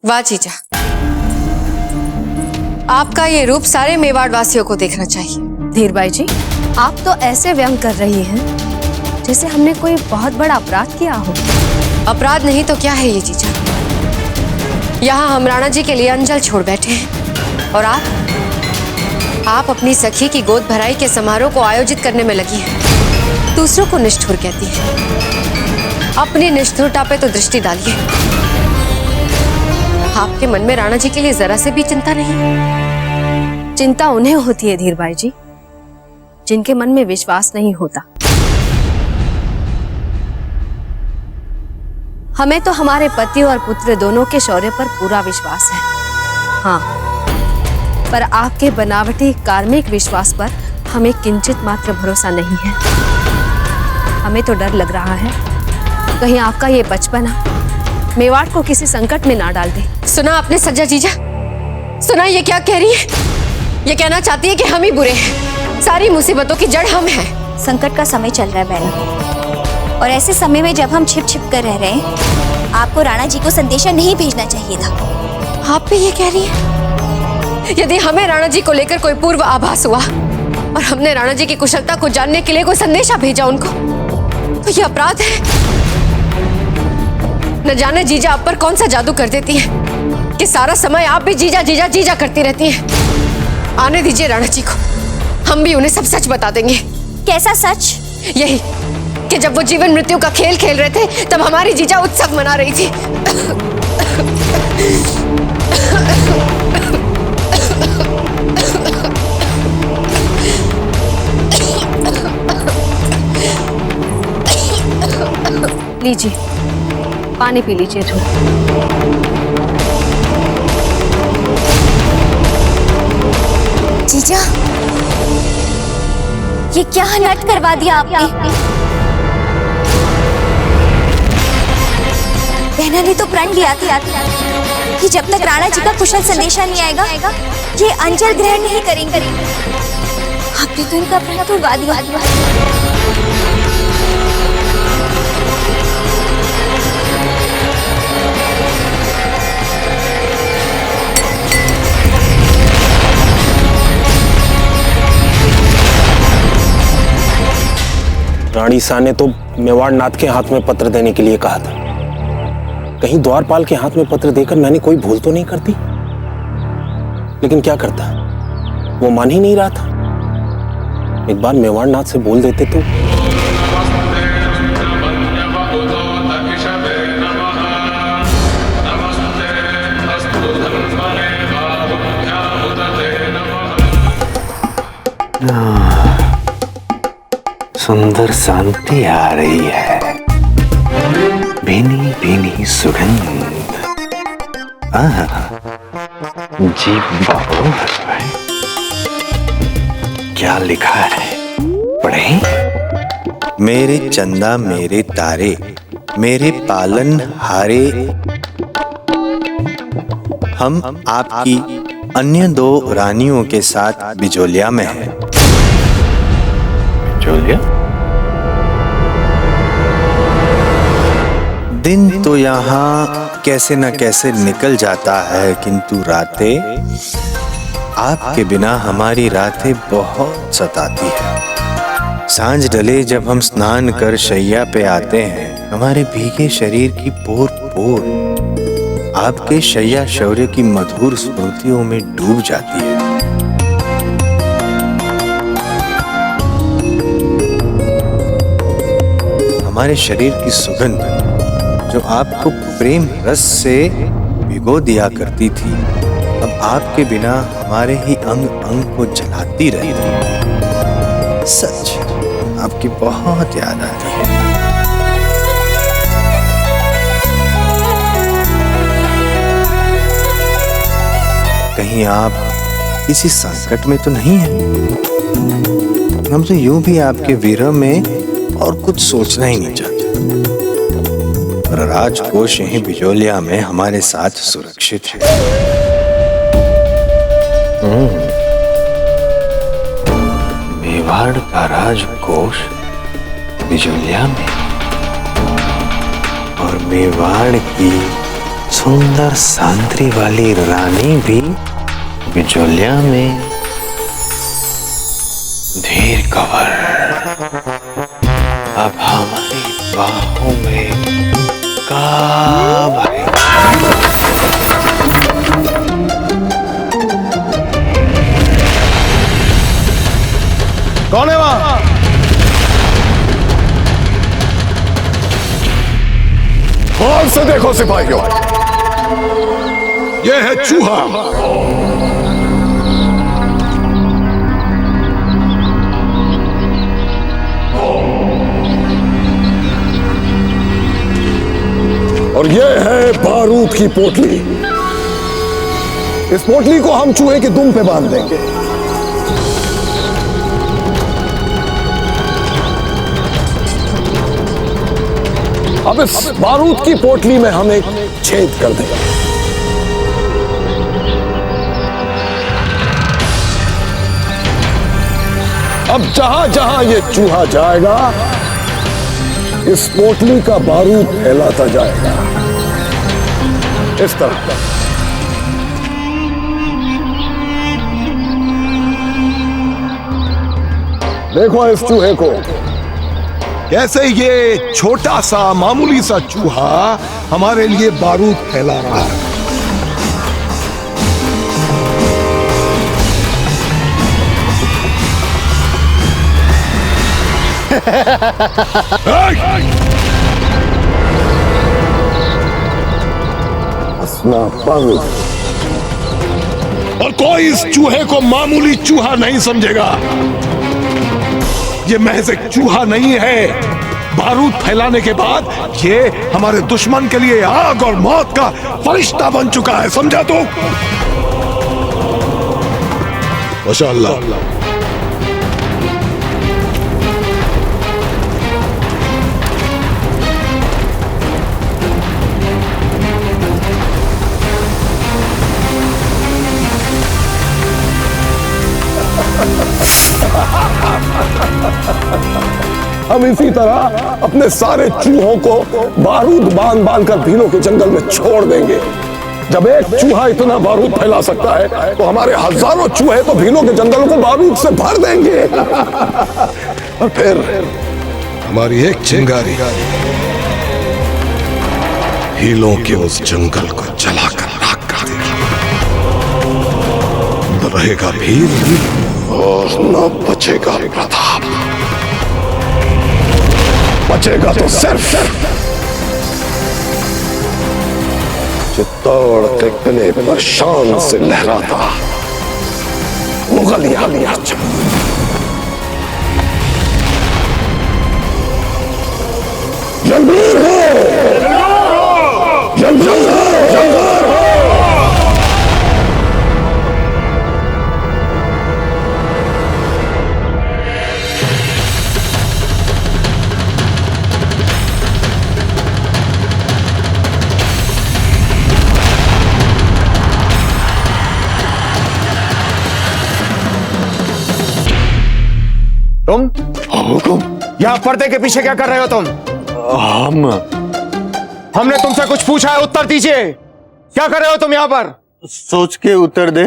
वाह जीजा, आपका ये रूप सारे मेवाड़ वासियों को देखना चाहिए। धीरबाई जी, आप तो ऐसे व्यंग कर रही हैं जैसे हमने कोई बहुत बड़ा अपराध किया हो। अपराध नहीं तो क्या है ये जीजा? यहाँ हम राणा जी के लिए अंजल छोड़ बैठे हैं और आप अपनी सखी की गोद भराई के समारोह को आयोजित करने में लगी हैं। दूसरों को निष्ठुर कहती है, अपनी निष्ठुरता पे तो दृष्टि डालिए। आपके मन में राणा जी के लिए जरा से भी चिंता नहीं? चिंता उन्हें होती है धीरबाई जी, जिनके मन में विश्वास नहीं होता। हमें तो हमारे पति और पुत्र दोनों के शौर्य पर पूरा विश्वास है। हाँ, पर आपके बनावटी कार्मिक विश्वास पर हमें किंचित मात्र भरोसा नहीं है। हमें तो डर लग रहा है कहीं आपका ये बचपना मेवाड़ को किसी संकट में ना डाल दे। सुना आपने सज्जा जीजा? सुना ये क्या कह रही है? ये कहना चाहती है कि हम ही बुरे हैं, सारी मुसीबतों की जड़ हम हैं। संकट का समय चल रहा है बहन, और ऐसे समय में जब हम छिप छिप कर रह रहे हैं, आपको राणा जी को संदेशा नहीं भेजना चाहिए था। आप भी ये कह रही है? यदि हमें राणा जी को लेकर कोई पूर्व आभास हुआ और हमने राणा जी की कुशलता को जानने के लिए कोई संदेशा भेजा उनको, तो ये अपराध है। न जाने जीजा आप पर कौन सा जादू कर देती है कि सारा समय आप भी जीजा जीजा जीजा करती रहती हैं। आने दीजिए राणा जी को, हम भी उन्हें सब सच बता देंगे। कैसा सच? यही कि जब वो जीवन मृत्यु का खेल खेल रहे थे तब हमारी जीजा उत्सव मना रही थी। लीजिए, पानी पी लीजिए थोड़ा। जीजा, ये क्या हनट करवा दिया आपने? बहना ने तो प्रण लिया था कि जब तक राणा जी का कुशल संदेशा नहीं आएगा, ये अंजल ग्रहण नहीं करेंगे। आपने तो इनका प्रण तोड़वा दिया। रानी सा ने तो मेवाड़ नाथ के हाथ में पत्र देने के लिए कहा था। कहीं द्वारपाल के हाथ में पत्र देकर मैंने कोई भूल तो नहीं करती? लेकिन क्या करता, वो मान ही नहीं रहा था। एक बार मेवाड़ नाथ से बोल देते तो। सुंदर शांति आ रही है, भीनी भीनी सुगंध। जी बाबू, क्या लिखा है पढ़ें? मेरे चंदा मेरे तारे, मेरे पालन हारे, हम आपकी अन्य 2 रानियों के साथ बिजोलिया में हैं। बिजोलिया? दिन तो यहाँ कैसे न कैसे निकल जाता है, किंतु रातें, आपके बिना हमारी रातें बहुत सताती है। सांझ ढले जब हम स्नान कर शैया पे आते हैं, हमारे भीगे शरीर की पोर पोर आपके शैया शौर्य की मधुर स्मृतियों में डूब जाती है। हमारे शरीर की सुगंध जो आपको प्रेम रस से भिगो दिया करती थी, अब आपके बिना हमारे ही अंग अंग को जलाती रहती है। सच, आपकी बहुत याद आती है। कहीं आप इसी संकट में तो नहीं हैं? हम तो यूं भी आपके विरह में और कुछ सोचना ही नहीं चाहते। पर राजकोष यहीं बिजोलिया में हमारे साथ सुरक्षित है। मेवाड़ का राजकोष बिजोलिया में, और मेवाड़ की सुंदर सांद्री वाली रानी भी बिचौलिया में धीर कवर अब हमारी बाहों में काब है। कौन है वहां? गौर से देखो सिपाहियों, यह है चूहा। और यह है बारूद की पोटली। इस पोटली को हम चूहे की दुम पे बांध देंगे। अब इस बारूद की पोटली में हम एक छेद कर देंगे। अब जहां जहां ये चूहा जाएगा, इस पोटली का बारूद फैलाता जाएगा, इस तरह। देखो इस चूहे को, कैसे ये छोटा सा मामूली सा चूहा हमारे लिए बारूद फैला रहा है। हंसना बंद। और कोई इस चूहे को मामूली चूहा नहीं समझेगा। ये महज एक चूहा नहीं है, बारूद फैलाने के बाद ये हमारे दुश्मन के लिए आग और मौत का फरिश्ता बन चुका है, समझा तू? माशाअल्लाह। हम इसी तरह अपने सारे चूहों को बारूद बांध बांध कर भीलों के जंगल में छोड़ देंगे। जब एक चूहा इतना बारूद फैला सकता है, तो हमारे हजारों चूहे तो भीलों के जंगलों को बारूद से भर देंगे। और फिर हमारी एक चिंगारी भीलों के उस जंगल को जलाकर राख कर देगी। न रहेगा भील और न बचेगा प्रताप। बचेगा तो सिर्फ चित्तौड़ के किले पर शान से लहराता मुगलिया परचम। जंगीर हो, जंगीर हो, जंगीर हो। तुम यहाँ पर्दे के पीछे क्या कर रहे हो तुम? हमने तुमसे कुछ पूछा है, उत्तर दीजिए। क्या कर रहे हो तुम यहाँ पर? सोच के उत्तर दे।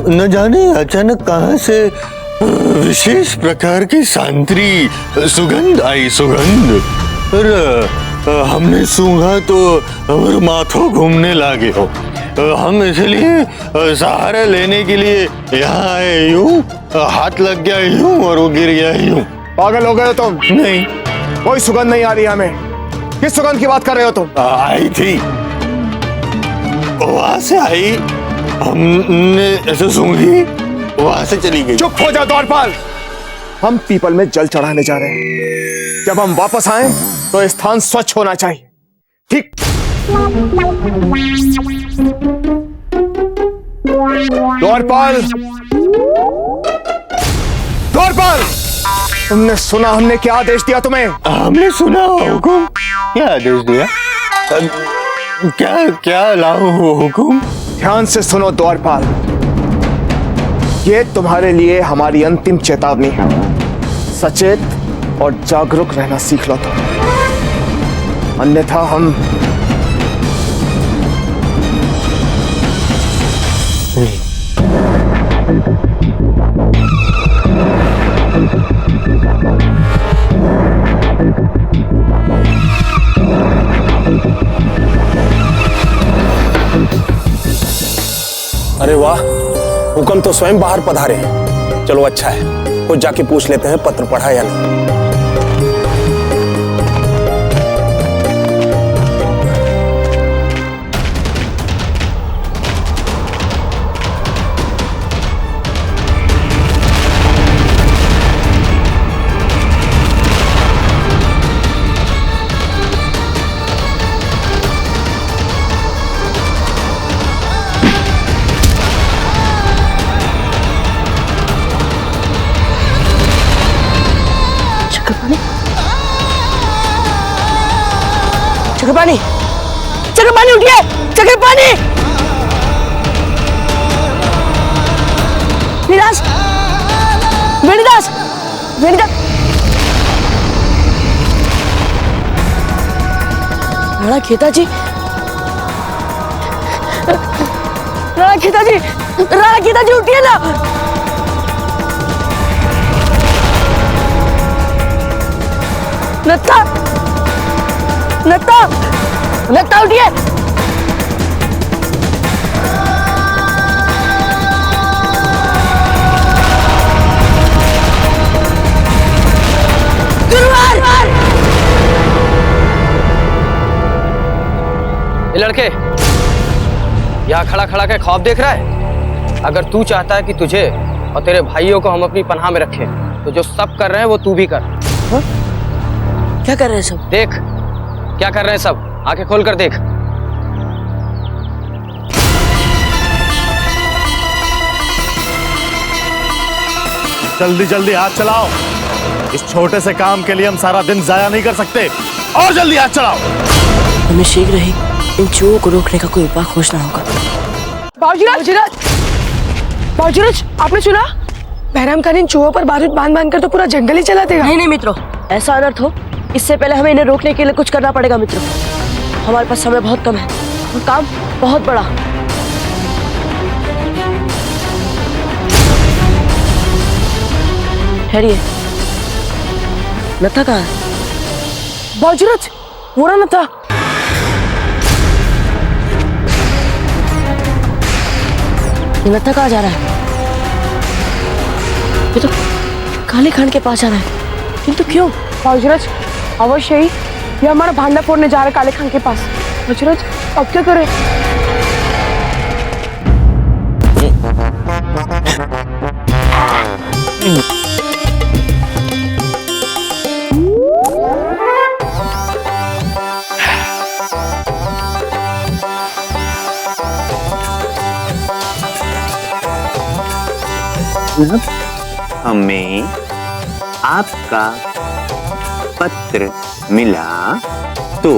न जाने अचानक कहां से विशेष प्रकार की सांद्री सुगंध आई, सुगंध। पर हमने सूंघा तो माथों घूमने लगे हो। हम इसलिए सहारा लेने के लिए यहाँ आए, यूं हाथ लग गया यूं और वो गिर गया यूं। पागल हो गए हो तुम? नहीं, कोई सुगंध नहीं आ रही हमें। किस सुगंध की बात कर रहे हो तुम? आई थी, वहां से आई, हमने ऐसे सूंघी, वहां से चली गई। चुप हो जा द्वारपाल। हम पीपल में जल चढ़ाने जा रहे हैं। जब हम वापस आए तो स्थान स्वच्छ होना चाहिए, ठीक? द्वारपाल, द्वारपाल, तुमने सुना हमने क्या आदेश दिया तुम्हें? हमने सुना हुकुम। क्या आदेश दिया? क्या क्या लाओ हुकुम? ध्यान से सुनो द्वारपाल, ये तुम्हारे लिए हमारी अंतिम चेतावनी है। सचेत और जागरूक रहना सीख लो तुम, अन्यथा हम अरे वाह, हुक्म तो स्वयं बाहर पधारे हैं। चलो अच्छा है, कुछ जाके पूछ लेते हैं पत्र पढ़ा या नहीं। चक्रपाणी, चक्रपाणी उठिए, चक्रपाणी! वेणीदास, वेणीदास, वेणीदास! राणा खेताजी, राणा खेताजी, राणा खेताजी उठिए ना! नत्था, नत्था, नत्था उठिए! ये लड़के यहाँ खड़ा खड़ा के ख्वाब देख रहा है। अगर तू चाहता है कि तुझे और तेरे भाइयों को हम अपनी पनाह में रखें, तो जो सब कर रहे हैं वो तू भी कर। हा? क्या कर रहे हैं सब? देख क्या कर रहे हैं सब, आंखें खोल कर देख। जल्दी जल्दी हाथ चलाओ। इस छोटे से काम के लिए हम सारा दिन जाया नहीं कर सकते। और जल्दी हाथ चलाओ। हमें शीघ्र ही इन चूहों को रोकने का कोई उपाय खोजना होगा। बाबूजीराज, आपने सुना? बहराम खान इन चूहों पर बारूद बांध बांध कर तो पूरा जंगल ही चला देगा। नहीं मित्रों, ऐसा अनर्थ हो इससे पहले हमें इन्हें रोकने के लिए कुछ करना पड़ेगा मित्रों। हमारे पास समय बहुत कम है और काम बहुत बड़ा। ठहरिए, नत्था कहाँ है? बाबूजीराज, वो रहा नत्था। ये नत्था कहाँ जा रहा है? ये तो काले खान के पास जा रहा है, किंतु क्यों? बाबूजीराज, अवश्य ही ये हमारा भांडा फोड़ने जा रहा है काले खान के पास। बाबूजीराज, अब क्या करें? हमें आपका पत्र मिला तो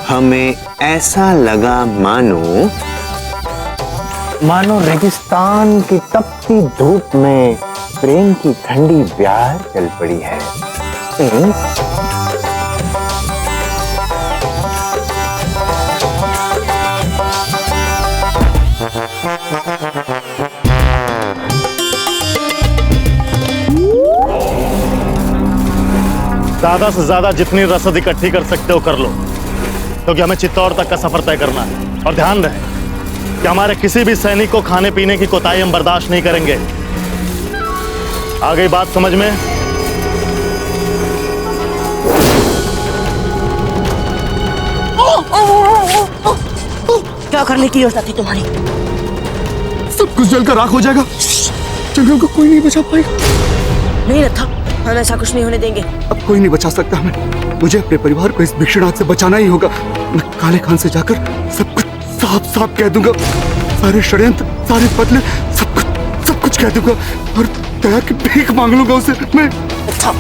हमें ऐसा लगा मानो रेगिस्तान की तपती धूप में प्रेम की ठंडी प्यार चल पड़ी है। ज्यादा से ज्यादा जितनी रसद इकट्ठी कर सकते हो कर लो, क्योंकि हमें चित्तौड़ तक का सफर तय करना है। और ध्यान रहे कि हमारे किसी भी सैनिक को खाने पीने की कोताही हम बर्दाश्त नहीं करेंगे। आ गई बात समझ में? क्या करने की योजना थी तुम्हारी? सब कुछ जलकर राख हो जाएगा, जंगल को कोई नहीं बचा पाएगा। नहीं नत्था, हम ऐसा कुछ नहीं होने देंगे। अब कोई नहीं बचा सकता हमें। मुझे अपने परिवार को इस भीषण आग से बचाना ही होगा। मैं काले खान से जाकर सब कुछ साफ साफ कह दूंगा। सारे षड्यंत्र, सारे बदले, सब कुछ कह दूंगा और दया की भीख मांग लूंगा उसे मैं। नत्था,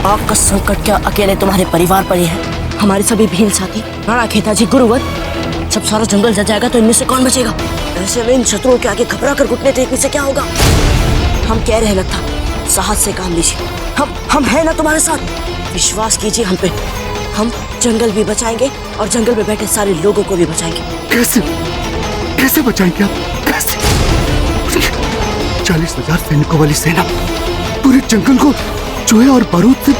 आग का संकट क्या अकेले तुम्हारे परिवार पर ही है? हमारे सभी भील साथी, राणा खेताजी, गुरुवर, सब सारा जंगल जल जाएगा तो इनमें से कौन बचेगा? ऐसे में इन शत्रुओं के आगे घबरा कर घुटने टेकने से क्या होगा? हम कह रहे हैं नत्था, साहस से काम लीजिए। हम हैं ना तुम्हारे साथ। विश्वास कीजिए हम पे। हम जंगल भी बचाएंगे और जंगल में बैठे सारे लोगों को भी बचाएंगे। कैसे कैसे बचाएंगे आप? कैसे? 40,000 सैनिकों वाली सेना पूरे जंगल को चूहे और बारूद से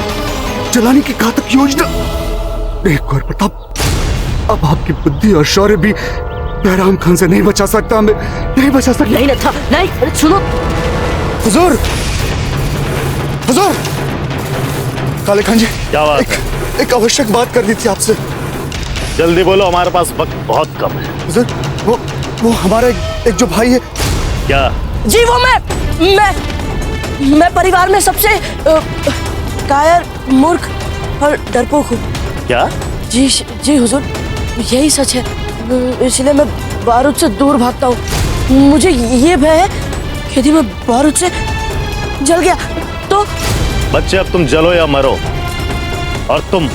जलाने की घातक योजना। एक और प्रताप, अब आपकी बुद्धि और शौर्य भी बहराम खान से नहीं बचा सकता, हमें नहीं बचा सकता। नहीं नत्था, नहीं, अरे सुनो। हुजूर, हुजूर, काले खान जी, क्या बात है? एक आवश्यक बात करनी थी आपसे। जल्दी बोलो, हमारे पास वक्त बहुत कम है। हुजूर, वो हमारा एक जो भाई है। क्या? जी वो मैं परिवार में सबसे कायर, मूर्ख और डरपोक हूँ। क्या? जी हुजूर, यही सच है। इसलिए मैं बारूद से दूर भागता हूँ। मुझे ये भय है कि यदि मैं बारूद से जल गया तो। बच्चे, अब तुम जलो या मरो। और तुम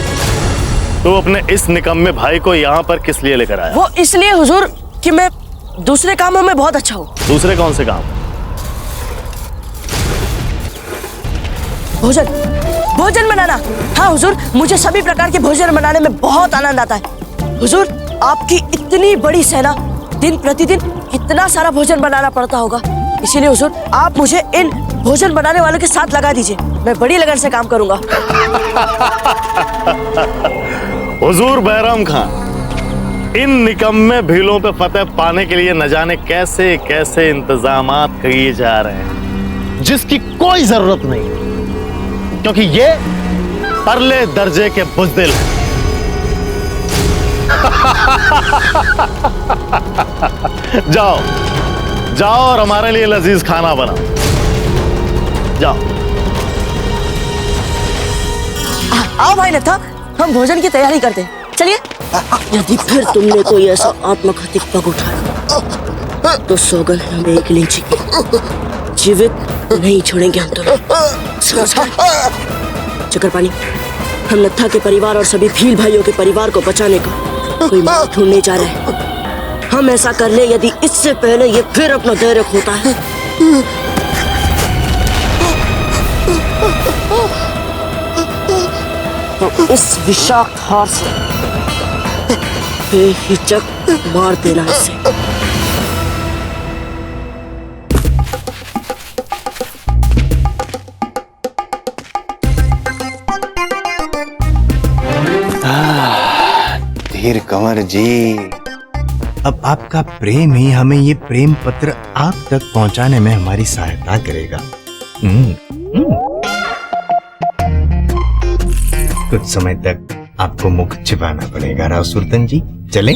अपने इस निकम्मे भाई को यहाँ पर किस लिए लेकर आया? वो इसलिए हुजूर कि मैं दूसरे कामों में बहुत अच्छा हूँ। दूसरे कौन से काम? भोजन बनाना। हाँ हुजूर, मुझे सभी प्रकार के भोजन बनाने में बहुत आनंद आता है। हुजूर, आपकी इतनी बड़ी सेना, दिन प्रतिदिन कितना सारा भोजन बनाना पड़ता होगा। इसीलिए हुजूर, आप मुझे इन भोजन बनाने वालों के साथ लगा दीजिए। मैं बड़ी लगन से काम करूंगा। हुजूर बहराम खान, इन निकम्मे भीलों पे फतेह पाने के लिए न जाने कैसे कैसे इंतजामात किए जा रहे हैं, जिसकी कोई जरूरत नहीं, क्योंकि ये परले दर्जे के बुज़दिल हैं। जाओ और हमारे लिए लजीज खाना बनाओ। जाओ। आओ भाई नत्था, हम भोजन की तैयारी करते हैं। चलिए। यदि फिर तुमने कोई ऐसा आत्मघाती पग उठाया तो सौगंध है हमें एक लिंची की, जीवित नहीं छोड़ेंगे हम तुम्हें। समझ गए? चक्रपाणी, हम नत्था के परिवार और सभी भील भाइयों के परिवार को बचाने का कोई मार्ग ढूंढने जा रहे हैं। हम ऐसा कर ले यदि इससे पहले ये फिर अपना धैर्य खोता है। तो इस विषाक्त हार से बेहिचक मार देना इसे। धीर कंवर जी, अब आपका प्रेम ही हमें ये प्रेम पत्र आप तक पहुंचाने में हमारी सहायता करेगा। कुछ समय तक आपको मुख छिपाना पड़ेगा राव सुल्तान जी। चलें?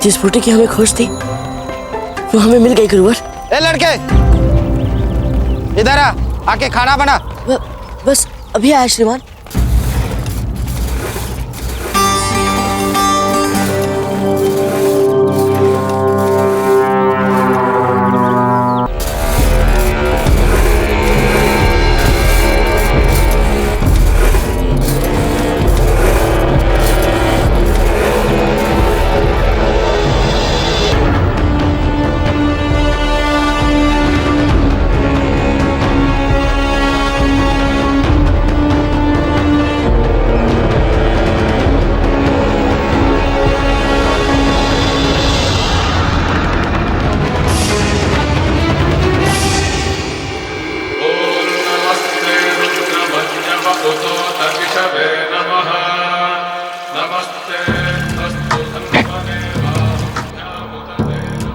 जिस बूटे की हमें खोज थी वो हमें मिल गई गुरुवर। ए लड़के, इधर आके खाना बना। बस अभी आया श्रीमान।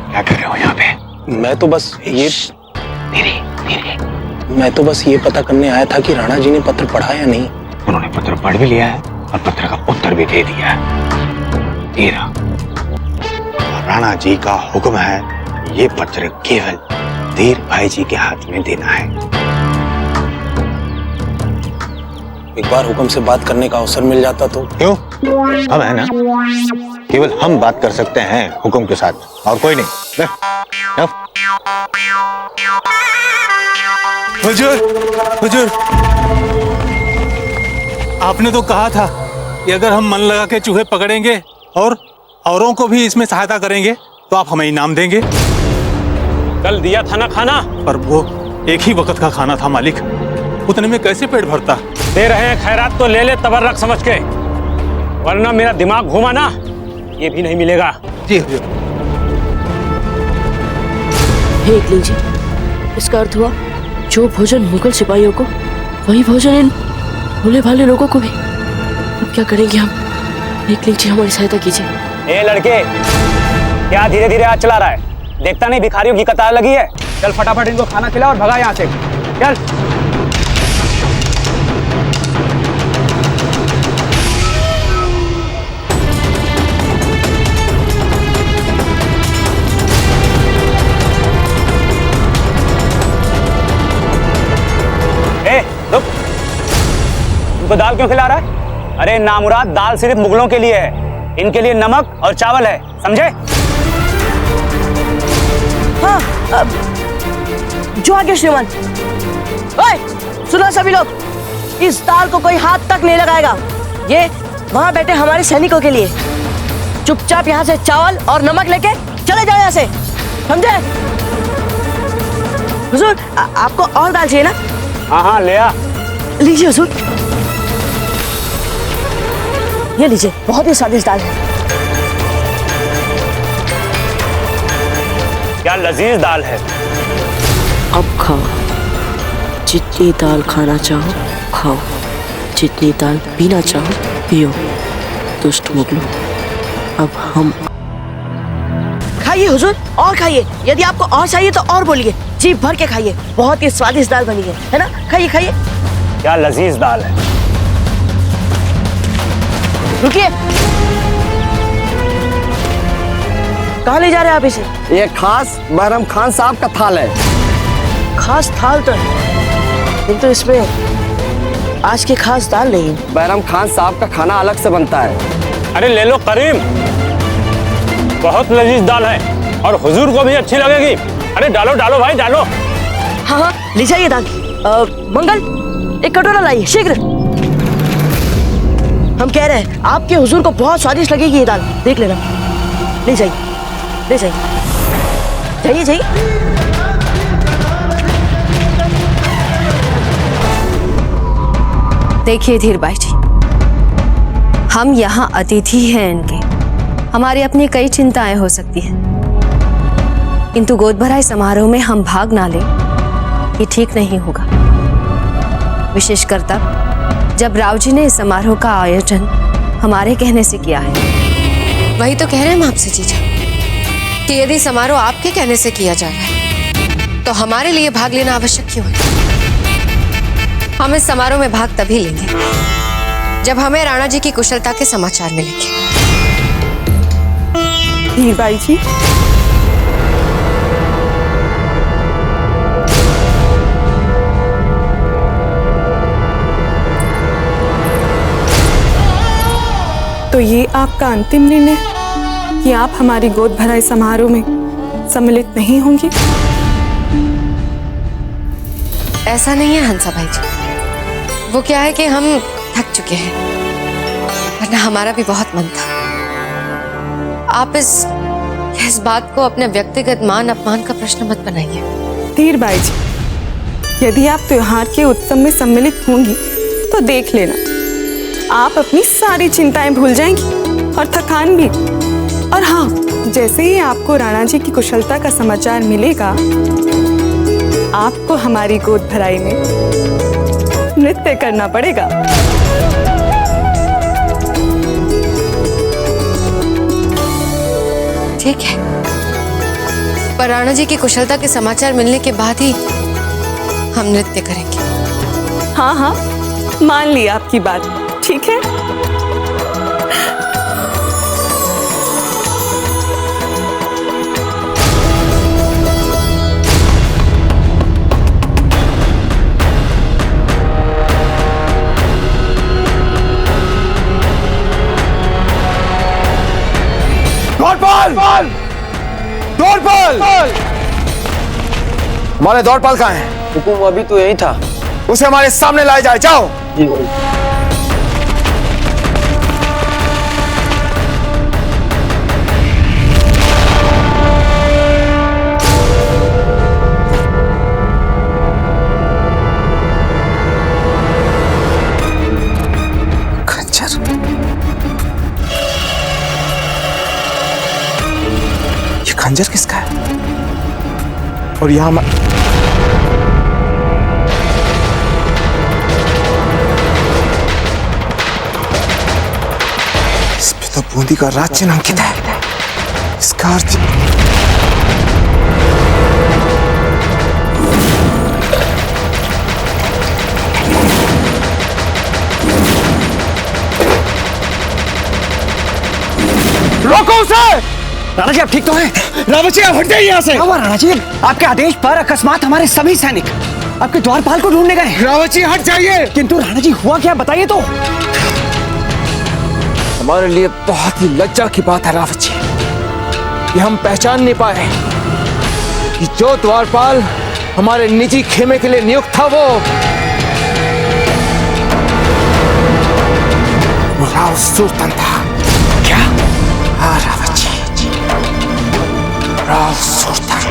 क्या कर रहे हो यहाँ पे? मैं तो बस ये पता करने आया था कि राणा जी ने पत्र पढ़ा या नहीं। उन्होंने पत्र पढ़ भी लिया है और पत्र का उत्तर भी दे दिया है। हीरा, राणा जी का हुक्म है ये पत्र केवल धीर भाई जी के हाथ में देना है। एक बार हुक्म से बात करने का अवसर मिल जाता तो। क्यों? हम है ना, केवल हम बात कर सकते हैं हुक्म के साथ, और कोई नहीं। हुजूर, हुजूर, आपने तो कहा था कि अगर हम मन लगा के चूहे पकड़ेंगे और औरों को भी इसमें सहायता करेंगे तो आप हमें इनाम देंगे। कल दिया था ना खाना, पर वो एक ही वक्त का खाना था मालिक, उतने में कैसे पेट भरता। दे रहे हैं खैरात तो ले ले तबर्रक समझ के, वरना मेरा दिमाग घुमा ना ये भी नहीं मिलेगा। जी हुजूर। हे इकलिंग जी, इसका अर्थ हुआ जो भोजन मुगल सिपाहियों को, वही भोजन इन भोले भाले लोगों को भी। अब क्या करेंगे हम? इकलिंग जी, हमारी सहायता कीजिए। ए लड़के, क्या धीरे धीरे हाथ चला रहा है? देखता नहीं भिखारियों की कतार लगी है? चल फटाफट इनको खाना खिला और भगा यहाँ से। चल। ए, रुक। इनको दाल क्यों खिला रहा है? अरे नामुराद, दाल सिर्फ मुगलों के लिए है, इनके लिए नमक और चावल है, समझे? हाँ, जो आगे श्रीमान। ओए, सुनो सभी लोग, इस दाल को कोई हाथ तक नहीं लगाएगा। ये वहां बैठे हमारे सैनिकों के लिए। चुपचाप यहाँ से चावल और नमक लेके चले जाओ यहाँ से, समझे? हुजूर, आपको और दाल चाहिए ना? हाँ हाँ, ले आ। लीजिए हुजूर, ये लीजिए, बहुत ही स्वादिष्ट दाल है। क्या लजीज दाल है। अब खाओ, जितनी दाल खाना चाहो खाओ, जितनी दाल पीना चाहो पियो। दुष्ट मुगलों, अब हम। खाइए हुजूर, और खाइए। यदि आपको और चाहिए तो और बोलिए, जी भर के खाइए। बहुत ही स्वादिष्ट दाल बनी है ना? खाइए खाइए। क्या लजीज दाल है। रुकिए, कहाँ ले जा रहे हैं आप इसे? ये खास बहरम खान साहब का थाल है। खास थाल तो है, किंतु इसमें आज की खास दाल नहीं है। बहरम खान साहब का खाना अलग से बनता है। अरे ले लो करीम, बहुत लजीज दाल है और हुजूर को भी अच्छी लगेगी। अरे डालो डालो भाई डालो। हाँ हाँ, ले जाइए दाल। मंगल, एक कटोरा लाइए शीघ्र। हम कह रहे हैं आपके हुजूर को बहुत स्वादिष्ट लगेगी ये दाल, देख लेना। ले जाइए, ले जाइए, जाइए जाइए। देखिए धीरबाई जी, हम यहाँ अतिथि हैं इनके, हमारी अपनी कई चिंताएं हो सकती हैं, किंतु गोद भराई समारोह में हम भाग ना लें ये ठीक नहीं होगा। विशेषकर तब जब राव जी ने इस समारोह का आयोजन हमारे कहने से किया है। वही तो कह रहे हैं हम आपसे जीजा कि यदि समारोह आपके कहने से किया जा रहा है तो हमारे लिए भाग लेना आवश्यक क्यों है? हम इस समारोह में भाग तभी लेंगे जब हमें राणा जी की कुशलता के समाचार मिलेंगे। धीरबाई जी, तो ये आपका अंतिम निर्णय कि आप हमारी गोद भराई समारोह में सम्मिलित नहीं होंगी? ऐसा नहीं है हंसा भाई जी, वो क्या है कि हम थक चुके हैं, वरना हमारा भी बहुत मन था। आप इस बात को अपने व्यक्तिगत मान अपमान का प्रश्न मत बनाइए। धीरबाई जी, यदि आप त्योहार के उत्सव में सम्मिलित होंगी तो देख लेना, आप अपनी सारी चिंताएं भूल जाएंगी और थकान भी। और हाँ, जैसे ही आपको राणा जी की कुशलता का समाचार मिलेगा, आपको हमारी गोद भराई में नृत्य करना पड़ेगा। ठीक है, पर राणा जी की कुशलता के समाचार मिलने के बाद ही हम नृत्य करेंगे। हाँ हाँ, मान लिया आपकी बात, ठीक है। हमारे द्वारपाल कहाँ है? हुकुम अभी तो यही था। उसे हमारे सामने लाया जाए, जाओ। खंजर किसका है? और यहां इस पे तो बूंदी का राज चिन्ह अंकित है। इसका अर्थ रोको उसे! राणा जी आप ठीक तो हैं? रावत जी आप हट जाइए यहाँ से। राणा जी आपके आदेश पर अकस्मात हमारे सभी सैनिक आपके द्वारपाल को ढूंढने गए। रावत जी हट जाइए। किंतु राणा जी हुआ क्या बताइए तो। हमारे लिए बहुत ही लज्जा की बात है रावत जी कि हम पहचान नहीं पाए कि जो द्वारपाल हमारे निजी खेमे के लिए नियुक्त था वो राव सुल्तान था। क्या? हाँ रावत जी, राव सुल्तान।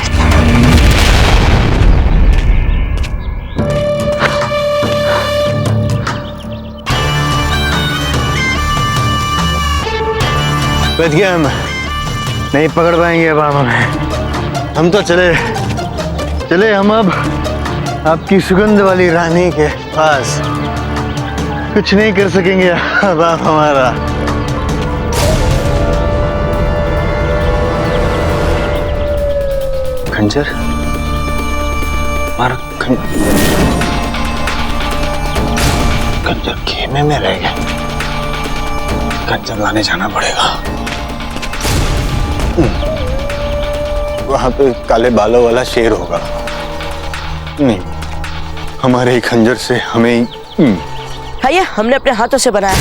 बच गए हम, नहीं पकड़ पाएंगे अब हमें। हम तो चले हम अब आपकी सुगंध वाली रानी के पास। कुछ नहीं कर सकेंगे अब आप हमारा। खंजर मारो, खंजर खेमे में रह गए। खंजर लाने जाना पड़ेगा। वहां पे काले बालों वाला शेर होगा। नहीं, हमारे ही खंजर से हमें ही खाइए, हमने अपने हाथों से बनाया।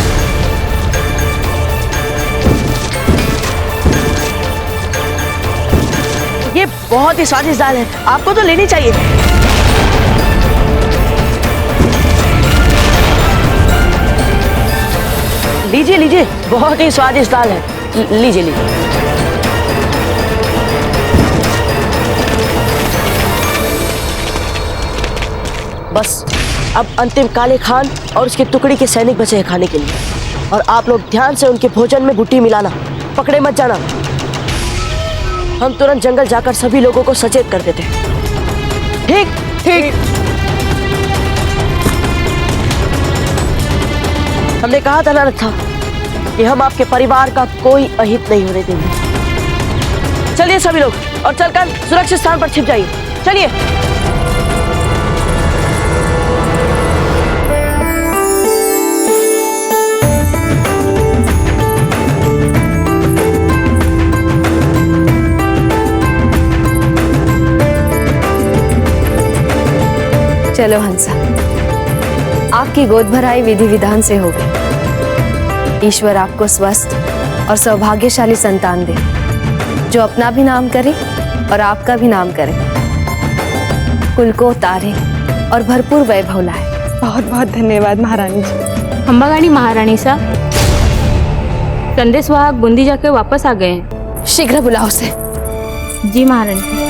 ये बहुत ही स्वादिष्ट दाल है, आपको तो लेनी चाहिए। लीजिए लीजिए, बहुत ही स्वादिष्ट दाल है, लीजिए लीजिए। बस अब अंतिम काले खान और उसके टुकड़ी के सैनिक बचे हैं खाने के लिए। और आप लोग ध्यान से उनके भोजन में गुट्टी मिलाना, पकड़े मत जाना। हम तुरंत जंगल जाकर सभी लोगों को सचेत कर देते हैं। ठीक ठीक। हमने कहा था ना था कि हम आपके परिवार का कोई अहित नहीं होने देंगे। चलिए सभी लोग, और चलकर सुरक्षित स्थान पर छिप जाइए। चलिए। चलो हंसा, आपकी गोद भराई विधि विधान से हो गई। ईश्वर आपको स्वस्थ और सौभाग्यशाली संतान दे, जो अपना भी नाम करे और आपका भी नाम करे, कुल को तारे और भरपूर वैभव लाए। बहुत बहुत धन्यवाद महारानी जी। अंबागानी महारानी साहब, संदेश वाहक बूंदी जाके वापस आ गए हैं। शीघ्र बुलाओ उसे। जी महारानी।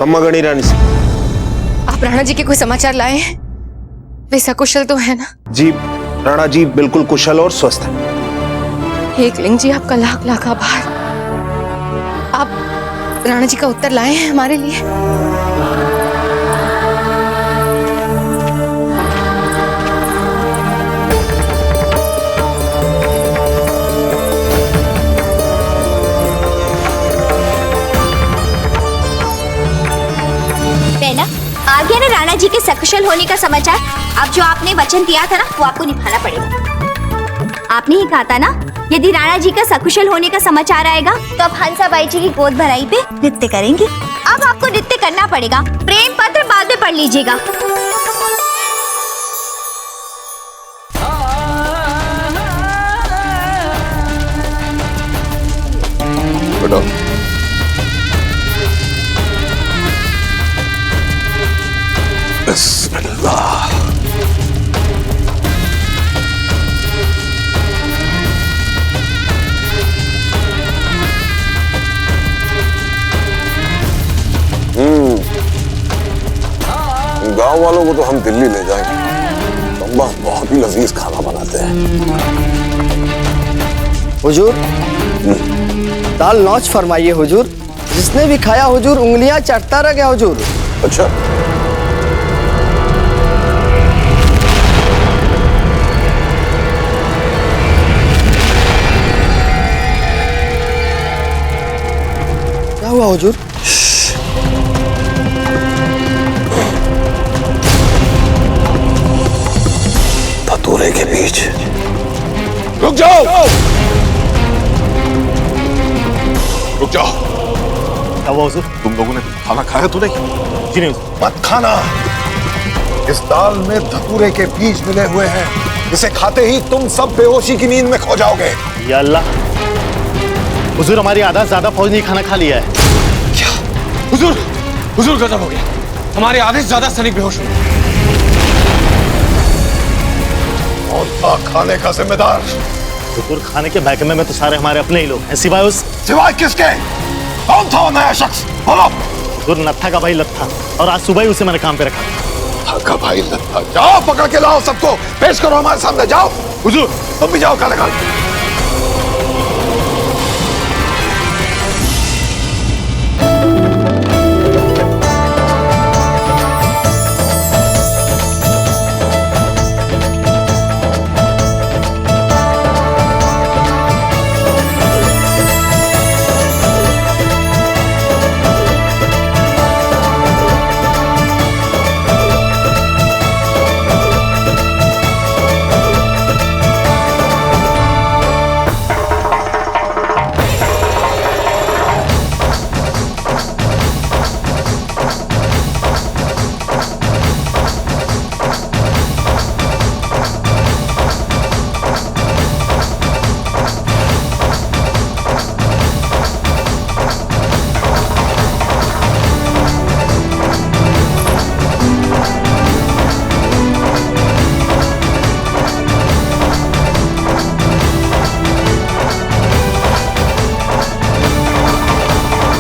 अम्मागणी रानी से आप राणा जी के कोई समाचार लाए हैं? वे सकुशल तो है ना? जी, राणा जी बिल्कुल कुशल और स्वस्थ है। एकलिंग जी, आपका लाख लाख आभार। आप राणा जी का उत्तर लाए हैं हमारे लिए? आ गया ना राणा जी के सकुशल होने का समाचार। अब जो आपने वचन दिया था ना, वो आपको निभाना पड़ेगा। आपने ही कहा था ना, यदि राणा जी का सकुशल होने का समाचार आएगा तो अब हंसाबाई जी की गोद भराई पे नृत्य करेंगे। अब आपको नृत्य करना पड़ेगा। प्रेम पत्र बाद में पढ़ लीजिएगा। वालों को तो हम दिल्ली ले जाएंगे। बम्बा बहुत ही लजीज खाना बनाते हैं। हुजूर, दाल नौच फरमाइए हुजूर। जिसने भी खाया हुजूर उंगलियां चाटता रह गया हुजूर। अच्छा, क्या हुआ हुजूर? धतूरे के बीच। रुक जाओ, रुक जाओ। क्या हुआ हुजूर? तुम लोगों ने खाना खाया तो नहीं? जी नहीं। मत खाना। इस दाल में धतूरे के बीज मिले हुए हैं। इसे खाते ही तुम सब बेहोशी की नींद में खो जाओगे। या अल्लाह, हुजूर हमारी आधा से ज्यादा फौज ने खाना खा लिया है। क्या? हुजूर, हुजूर गजब हो गया। हमारे आधे से ज्यादा सैनिक बेहोश हो गए। और था खाने का जिम्मेदार? हुजूर खाने के महकमे में तो सारे हमारे अपने ही लोग हैं, सिवाय उस। सिवाय किसके? कौन था वो नया शख्स? बोलो। हुजूर नत्था का भाई लत्था, और आज सुबह ही उसे मैंने काम पे रखा। लत्था का भाई लत्था? जाओ पकड़ के लाओ, सबको पेश करो हमारे सामने। जाओ। हुजूर तुम भी जाओ खाना खाने।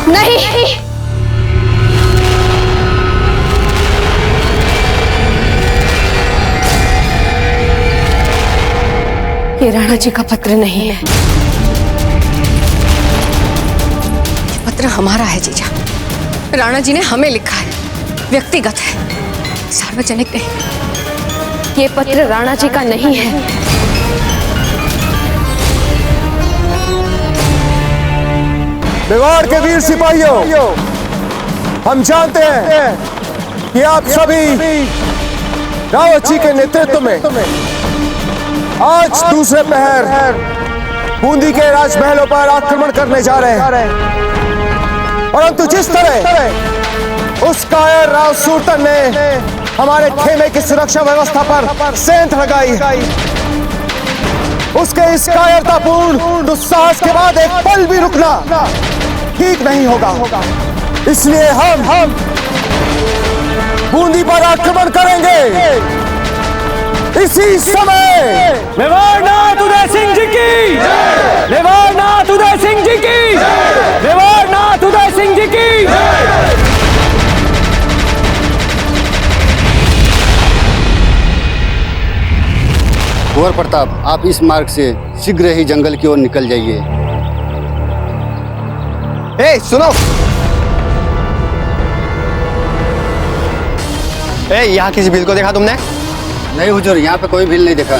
नहीं, ये राणा जी का पत्र नहीं है। ये पत्र हमारा है जीजा। राणा जी ने हमें लिखा है, व्यक्तिगत है, सार्वजनिक नहीं। ये पत्र राणा जी का नहीं है। मेवाड़ के वीर सिपाहियों, हम जानते हैं कि आप सभी रावत जी के नेतृत्व में आज दूसरे पहर बूंदी के राजमहलों पर आक्रमण करने जा रहे हैं। परंतु जिस तरह उस कायर राव सूरतन ने हमारे खेमे की सुरक्षा व्यवस्था पर सेंध लगाई, उसके इस कायरतापूर्ण दुस्साहस के बाद एक पल भी रुकना ठीक नहीं होगा। इसलिए हम बूंदी पर आक्रमण करेंगे इसी समय। मेवाड़नाथ उदय सिंह जी की, मेवाड़नाथ उदय सिंह जी की, मेवाड़नाथ उदय सिंह जी की। कुंवर प्रताप, आप इस मार्ग से शीघ्र ही जंगल की ओर निकल जाइए। ए, सुनो। यहाँ किसी भील को देखा तुमने? नहीं हुजूर, यहाँ पे कोई भील नहीं देखा।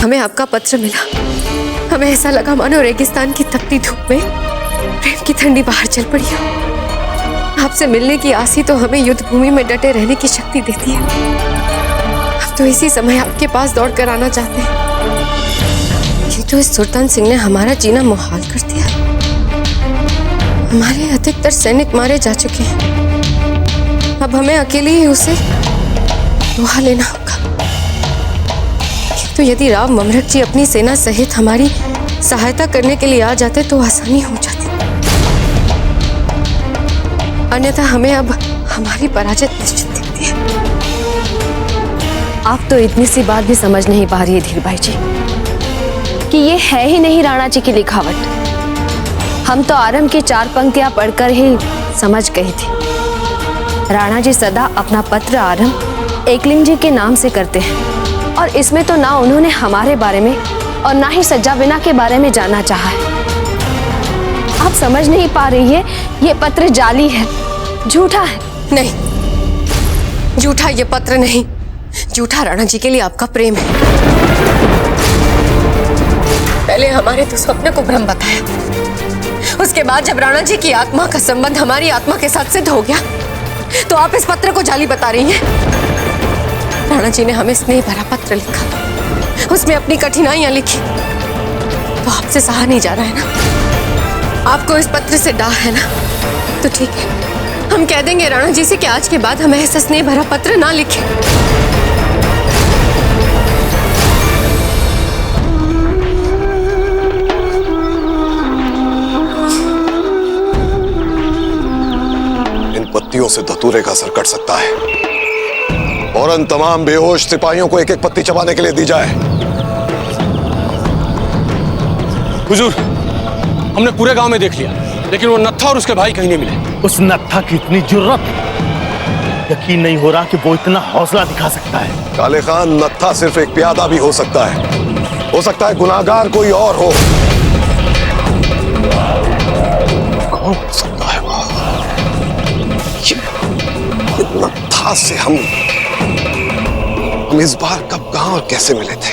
हमें आपका पत्र मिला। हमें ऐसा लगा मानो रेगिस्तान की तपती धूप में प्रेम की ठंडी बाहर चल पड़ी है। आपसे मिलने की आस ही तो हमें युद्ध भूमि में डटे रहने की शक्ति देती है। अब तो इसी समय आपके पास दौड़ कर आना चाहते हैं। ये तो इस सुल्तान सिंह ने हमारा जीना मुहाल कर दिया। हमारे अधिकतर सैनिक मारे जा चुके हैं। अब हमें अकेले ही उसे लोहा लेना होगा। तो यदि राव ममरक जी अपनी सेना सहित हमारी सहायता करने के लिए आ जाते तो आसानी हो जाती, अन्यथा हमें अब हमारी पराजय निश्चित दिखती है। आप तो इतनी सी बात भी समझ नहीं पा रही है धीर भाई जी कि ये है ही नहीं राणा जी की लिखावट। हम तो आरंभ की 4 पंक्तियां पढ़कर ही समझ गई थी। राणा जी सदा अपना पत्र आरंभ एकलिंग जी के नाम से करते हैं और इसमें तो ना उन्होंने हमारे बारे में और ना ही सज्जाविना के बारे में जानना चाहा है। आप समझ नहीं पा रही है, ये पत्र जाली है, झूठा है। नहीं, झूठा ये पत्र नहीं, झूठा राणा जी के लिए आपका प्रेम है। पहले हमारे तो स्वप्न को भ्रम बताया, उसके बाद जब राणा जी की आत्मा का संबंध हमारी आत्मा के साथ सिद्ध हो गया तो आप इस पत्र को जाली बता रही हैं। राणा जी ने हमें स्नेह भरा पत्र लिखा, उसमें अपनी कठिनाइयां लिखी, तो आपसे सहा नहीं जा रहा है ना। आपको इस पत्र से डाह है ना, तो ठीक है, हम कह देंगे राणा जी से कि आज के बाद हम ऐसा स्नेह भरा पत्र ना लिखें। इन पत्तियों से धतूरे का असर कट सकता है। फौरन तमाम बेहोश सिपाहियों को एक एक पत्ती चबाने के लिए दी जाए। हुजूर, हमने पूरे गांव में देख लिया, लेकिन वो नत्था और उसके भाई कहीं नहीं मिले। उस नत्था की इतनी जुर्रत, यकीन नहीं हो रहा कि वो इतना हौसला दिखा सकता है। काले खान, नत्था सिर्फ एक प्यादा भी हो सकता है गुनाहगार कोई और हो। कौन हो सकता है वो? ये नत्था से हम इस बार कब, कहां और कैसे मिले थे?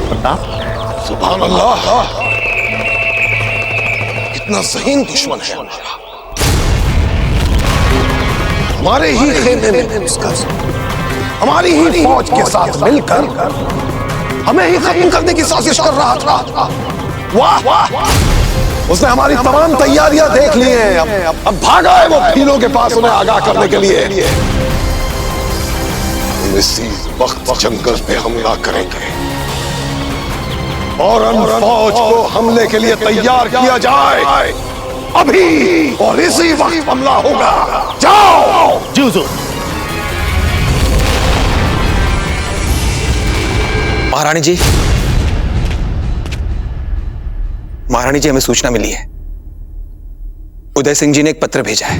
प्रताप, सुभान अल्लाह, कितना ज़हीन दुश्मन है हमारे ही खेमे में उसका, हमारी ही फौज के साथ मिलकर हमें ही खत्म करने की साजिश कर रहा था। वाह वाह, उसने हमारी तमाम तैयारियां देख ली हैं। अब भागा है वो भीलों के पास उन्हें आगाह करने के लिए। हम इसी वक्त जंगल पे हमला करेंगे और फौज को हमले के लिए तैयार किया जाए। अभी और इसी वक्त हमला होगा। जाओ। जी हुजूर। महारानी जी, महारानी जी, हमें सूचना मिली है। उदय सिंह जी ने एक पत्र भेजा है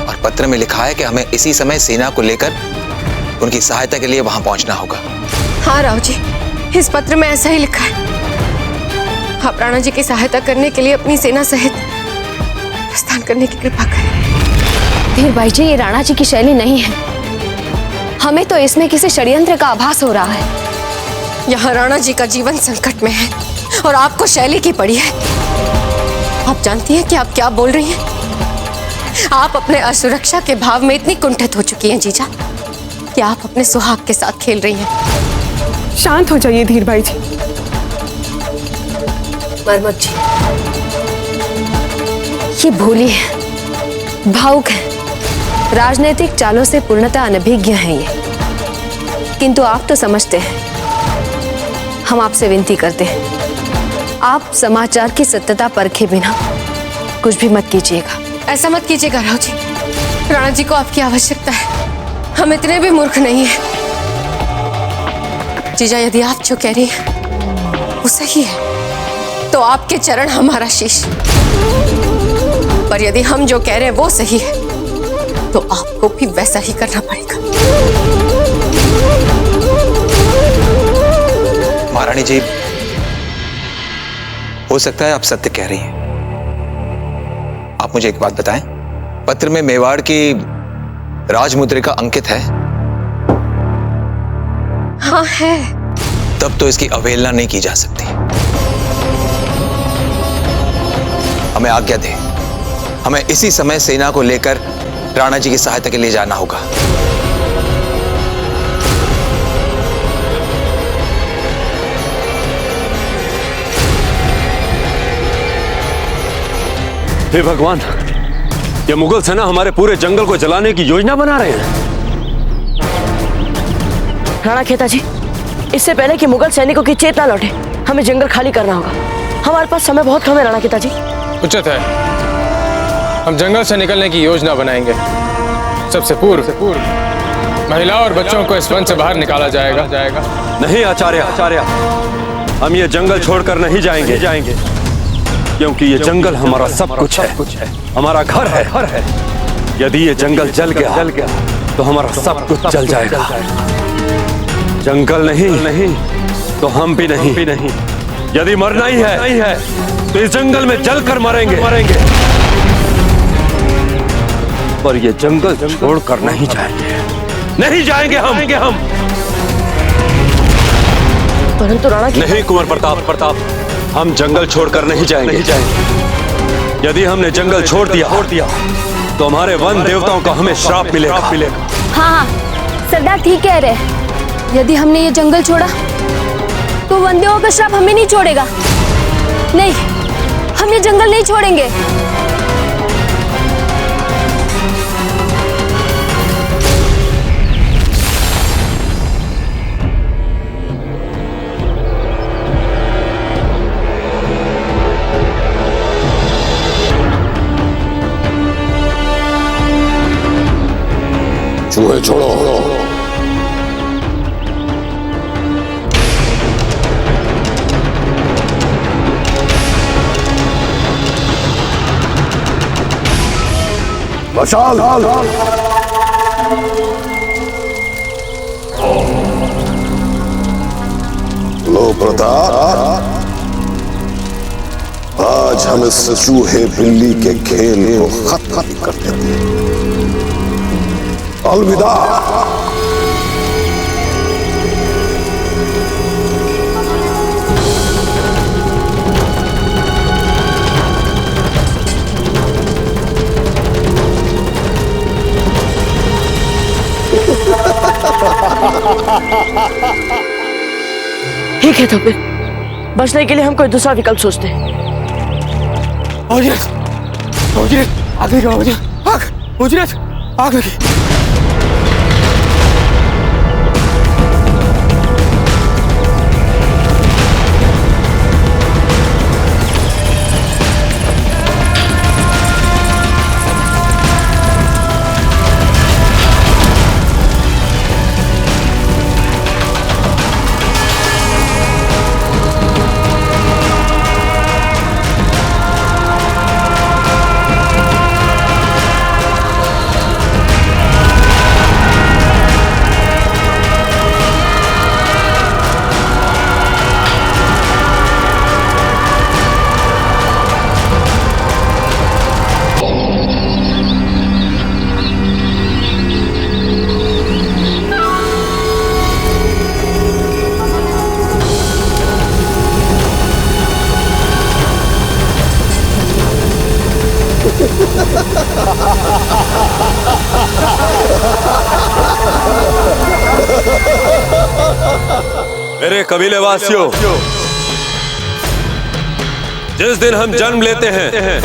और पत्र में लिखा है कि हमें इसी समय सेना को लेकर उनकी सहायता के लिए वहां पहुंचना होगा। हाँ राव जी, इस पत्र में ऐसा ही लिखा है। आप राणा जी की सहायता करने के लिए अपनी सेना सहित प्रस्थान करने की कृपा करें। धीर भाई जी, ये राणा जी की शैली नहीं है। हमें तो इसमें किसी षड्यंत्र का आभास हो रहा है। यहाँ राणा जी का जीवन संकट में है और आपको शैली की पड़ी है। आप जानती हैं कि आप क्या बोल रही हैं? आप अपने असुरक्षा के भाव में इतनी कुंठित हो चुकी हैं जीजा कि आप अपने सुहाग के साथ खेल रही हैं। शांत हो जाइए धीर भाई जी। मरमत जी, ये भोली है, भावुक है, राजनीतिक चालों से पूर्णतः अनभिज्ञ हैं ये। किंतु आप तो समझते हैं। हम आपसे विनती करते हैं, आप समाचार की सत्यता परखे बिना कुछ भी मत कीजिएगा। ऐसा मत कीजिएगा राव जी, राणा जी को आपकी आवश्यकता है। हम इतने भी मूर्ख नहीं हैं। जीजा, यदि आप जो कह रही हैं वो सही है तो आपके चरण हमारा शीश, पर यदि हम जो कह रहे हैं वो सही है तो आपको भी वैसा ही करना पड़ेगा। महारानी जी, हो सकता है आप सत्य कह रही हैं। आप मुझे एक बात बताएं, पत्र में मेवाड़ की राजमुद्रिका अंकित है? हाँ है। तब तो इसकी अवहेलना नहीं की जा सकती। हमें आज्ञा दें, हमें इसी समय सेना को लेकर राणा जी की सहायता के लिए जाना होगा। हे भगवान, ये मुगल सेना हमारे पूरे जंगल को जलाने की योजना बना रहे हैं। राणा खेता जी, इससे पहले कि मुगल सैनिकों की चेतना लौटे, हमें जंगल खाली करना होगा। हमारे पास समय बहुत कम है राणा खेता जी। उचित है, हम जंगल से निकलने की योजना बनाएंगे। सबसे पूर्व महिला और बच्चों को इस वन से बाहर निकाला जाएगा। नहीं आचार्य, हम ये जंगल छोड़कर नहीं जाएंगे, क्योंकि ये जंगल हमारा सब कुछ है, हमारा घर है। यदि ये जंगल जल गया तो हमारा सब कुछ जल जाएगा। जंगल नहीं तो हम भी नहीं। यदि मरना ही है तो इस जंगल में जलकर मरेंगे। पर ये जंगल छोड़कर नहीं जाएंगे हम। परंतु राणा जी, नहीं कुंवर प्रताप, हम जंगल छोड़कर नहीं जाएंगे। यदि हमने जंगल छोड़ दिया तो हमारे वन देवताओं का हमें श्राप मिलेगा। हाँ, सरदार ठीक कह रहे। यदि हमने ये जंगल छोड़ा तो वनदेवों का श्राप हमें नहीं छोड़ेगा। नहीं, हम ये जंगल नहीं छोड़ेंगे। चूहे छोड़ो। मशाल लो प्रताप, आज हम इस चूहे बिल्ली के खेल को खत्म कर देते हैं। अलविदा। ठीक है तो फिर बचने के लिए हम कोई दूसरा विकल्प सोचते हैं। आग लगी। मेरे कबीले वासियों, जिस दिन हम जन्म लेते हैं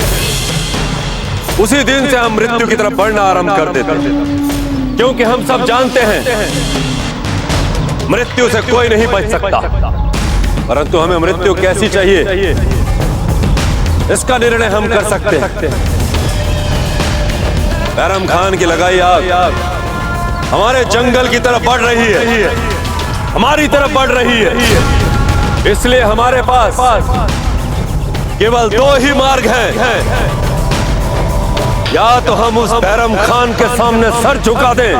उसी दिन से हम मृत्यु की तरफ बढ़ना आरंभ कर देते हैं, क्योंकि हम सब जानते हैं मृत्यु से कोई नहीं बच सकता। परंतु हमें मृत्यु कैसी चाहिए इसका निर्णय हम कर सकते हैं। बैरम खान की लगाई आग हमारे जंगल की तरफ बढ़ रही है, हमारी तरफ बढ़ रही है। इसलिए हमारे पास केवल दो ही मार्ग हैं। या तो हम उस बैरम खान के सामने सर झुका दें,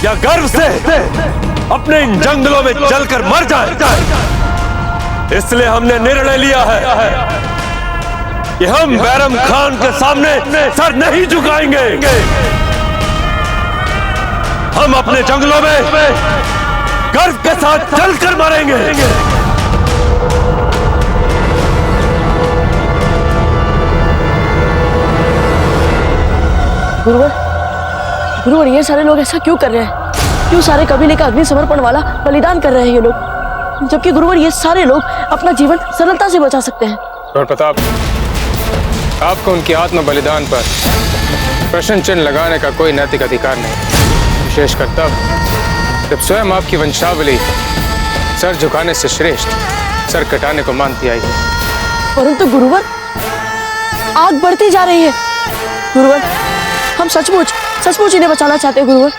या गर्व से अपने इन जंगलों में जलकर मर जाए। इसलिए हमने निर्णय लिया है कि हम बैरम खान के सामने सर नहीं झुकाएंगे। हम अपने जंगलों में गर्व के साथ जलकर मरेंगे। गुरुवर, ये सारे लोग ऐसा क्यों कर रहे हैं? क्यों सारे कबीले का अग्नि समर्पण वाला बलिदान कर रहे हैं ये लोग, जबकि गुरुवर ये सारे लोग अपना जीवन सरलता से बचा सकते हैं? और प्रताप, आपको उनकी आत्म बलिदान पर प्रश्न चिन्ह लगाने का कोई नैतिक अधिकार नहीं, विशेषकर तब जब स्वयं आपकी वंशावली सर झुकाने से श्रेष्ठ सर कटाने को मानती आई है। परंतु गुरुवर, आग बढ़ती जा रही है। गुरुवर, हम सचमुच इन्हें बचाना चाहते हैं गुरुवर।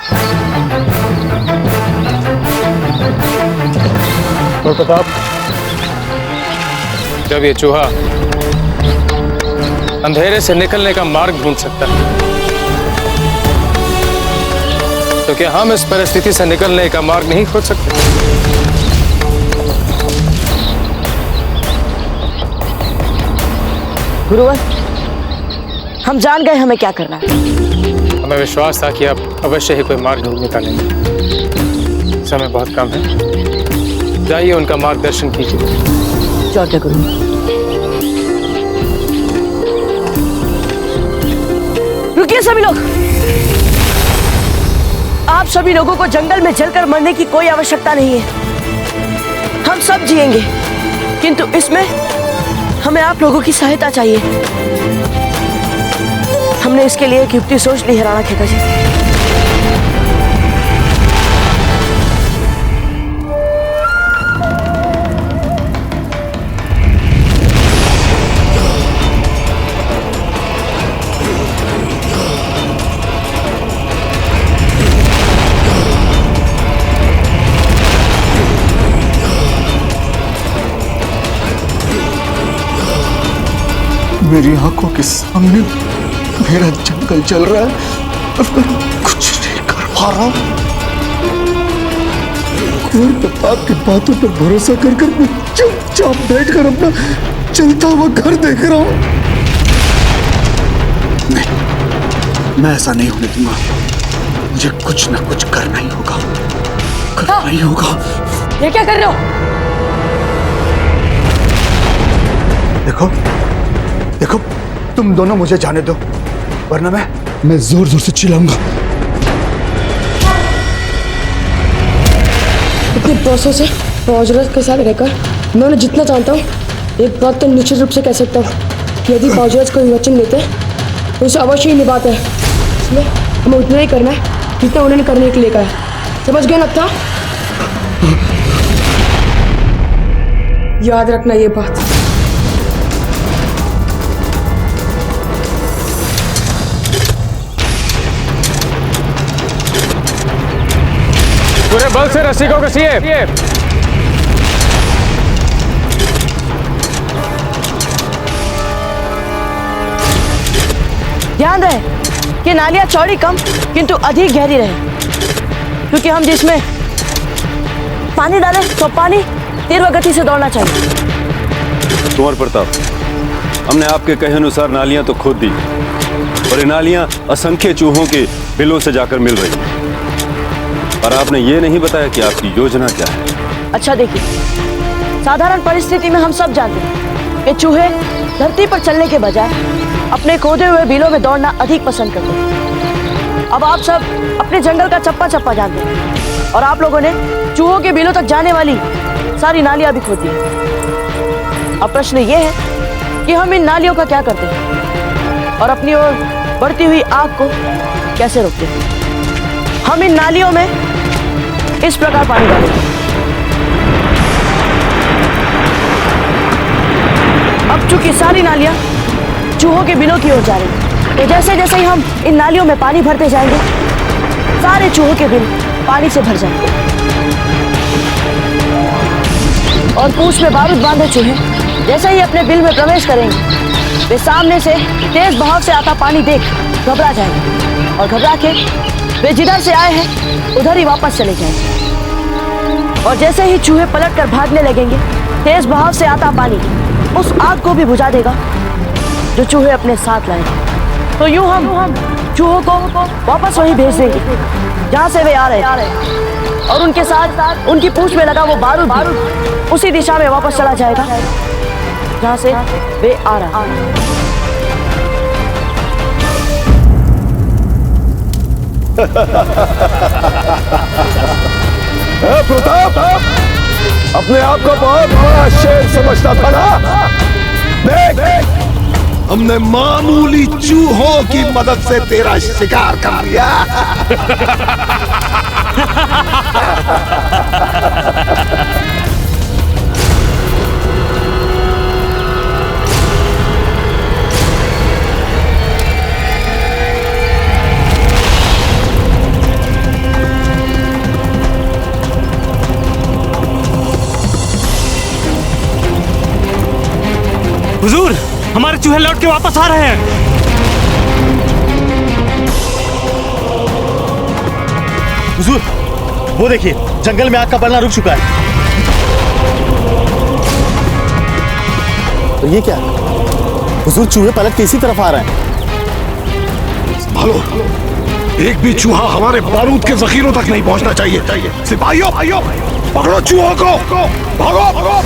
और प्रताप, जब ये चूहा अंधेरे से निकलने का मार्ग ढूंढ सकता है, तो क्या हम इस परिस्थिति से निकलने का मार्ग नहीं खोज सकते? गुरुवर, हम जान गए हमें क्या करना है। हमें विश्वास था कि आप अवश्य ही कोई मार्ग ढूंढ निकालेंगे। समय बहुत कम है, जाइए उनका मार्गदर्शन कीजिए। जय गुरु। रुकिए सभी लोग। आप सभी लोगों को जंगल में जलकर मरने की कोई आवश्यकता नहीं है। हम सब जिएंगे, किंतु इसमें हमें आप लोगों की सहायता चाहिए। हमने इसके लिए एक युक्ति सोच ली है राणा खेता जी। मेरी आंखों के सामने मेरा जंगल जल रहा है और मैं कुछ नहीं कर पा रहा। कुंवर प्रताप की बातों पर भरोसा कर मैं चुपचाप बैठकर अपना चलता हुआ घर देख रहा हूं। नहीं, मैं ऐसा नहीं होने दूंगा। मुझे कुछ ना कुछ करना ही होगा, करना ही होगा। ये क्या कर रहे हो? देखो देखो, तुम दोनों मुझे जाने दो, वरना मैं जोर जोर से चिल्लाऊंगा। इतने प्रोसेस है बावजूद के साथ रहकर मैं उन्हें जितना जानता हूँ, एक बात तो निश्चित रूप से कह सकता हूँ कि यदि बावजूद कोई वचन लेते हैं तो उसे अवश्य ही निभाते हैं। इसलिए हमें उतना ही करना है जितना उन्होंने करने के लिए कहा। समझ गया नत्था? याद रखना ये बात। पूरे बल से रस्सी को कसिए। ध्यान रहे कि नालियां चौड़ी कम किंतु अधिक गहरी रहे, क्योंकि हम जिसमें पानी डालें तो पानी तीव्र गति से दौड़ना चाहिए। कुंवर प्रताप, हमने आपके कहे अनुसार नालियां तो खोद दी और ये नालियां असंख्य चूहों के बिलों से जाकर मिल रही हैं, पर आपने ये नहीं बताया कि आपकी योजना क्या है। अच्छा देखिए, साधारण परिस्थिति में हम सब जानते हैं कि चूहे धरती पर चलने के बजाय अपने खोदे हुए बिलों में दौड़ना अधिक पसंद करते हैं। अब आप सब अपने जंगल का चप्पा चप्पा जानते हैं और आप लोगों ने चूहों के बिलों तक जाने वाली सारी नालियां भी खोदी हैं। अब प्रश्न ये है कि हम इन नालियों का क्या करते हैं और अपनी ओर बढ़ती हुई आग को कैसे रोकते हैं। हम इन नालियों में इस प्रकार पानी डालेंगे। अब चूंकि सारी नालियां चूहों के बिलों की ओर जा रही हैं, तो जैसे जैसे ही हम इन नालियों में पानी भरते जाएंगे, सारे चूहों के बिल पानी से भर जाएंगे और पूंछ में बारूद बांधे चूहे जैसे ही अपने बिल में प्रवेश करेंगे, वे सामने से तेज बहाव से आता पानी देख घबरा जाएंगे और घबरा के वे जिधर से आए हैं उधर ही वापस चले जाएंगे। और जैसे ही चूहे पलटकर भागने लगेंगे, तेज बहाव से आता पानी उस आग को भी बुझा देगा जो चूहे अपने साथ लाए। तो यूं हम चूहों को वापस वहीं भेज देंगे जहां से वे आ रहे हैं और उनके साथ उनकी पूंछ में लगा वो बारूद उसी दिशा में वापस चला जाएगा जहां से वे आ रहे हैं। प्रताप, अपने आप को बहुत बड़ा शेर समझता था ना? देख, हमने मामूली चूहों की मदद से तेरा शिकार कर लिया। हुजूर, हमारे चूहे लौट के वापस आ रहे हैं। हुजूर, वो देखिए, जंगल में आग का पलना रुक चुका है। तो ये क्या? हुजूर, चूहे पलट के इसी तरफ आ रहे हैं। संभालो, एक भी चूहा हमारे बारूद के जखीरों तक नहीं पहुंचना चाहिए। सिपाहियों, पकड़ो चूहों को, भागो भागो।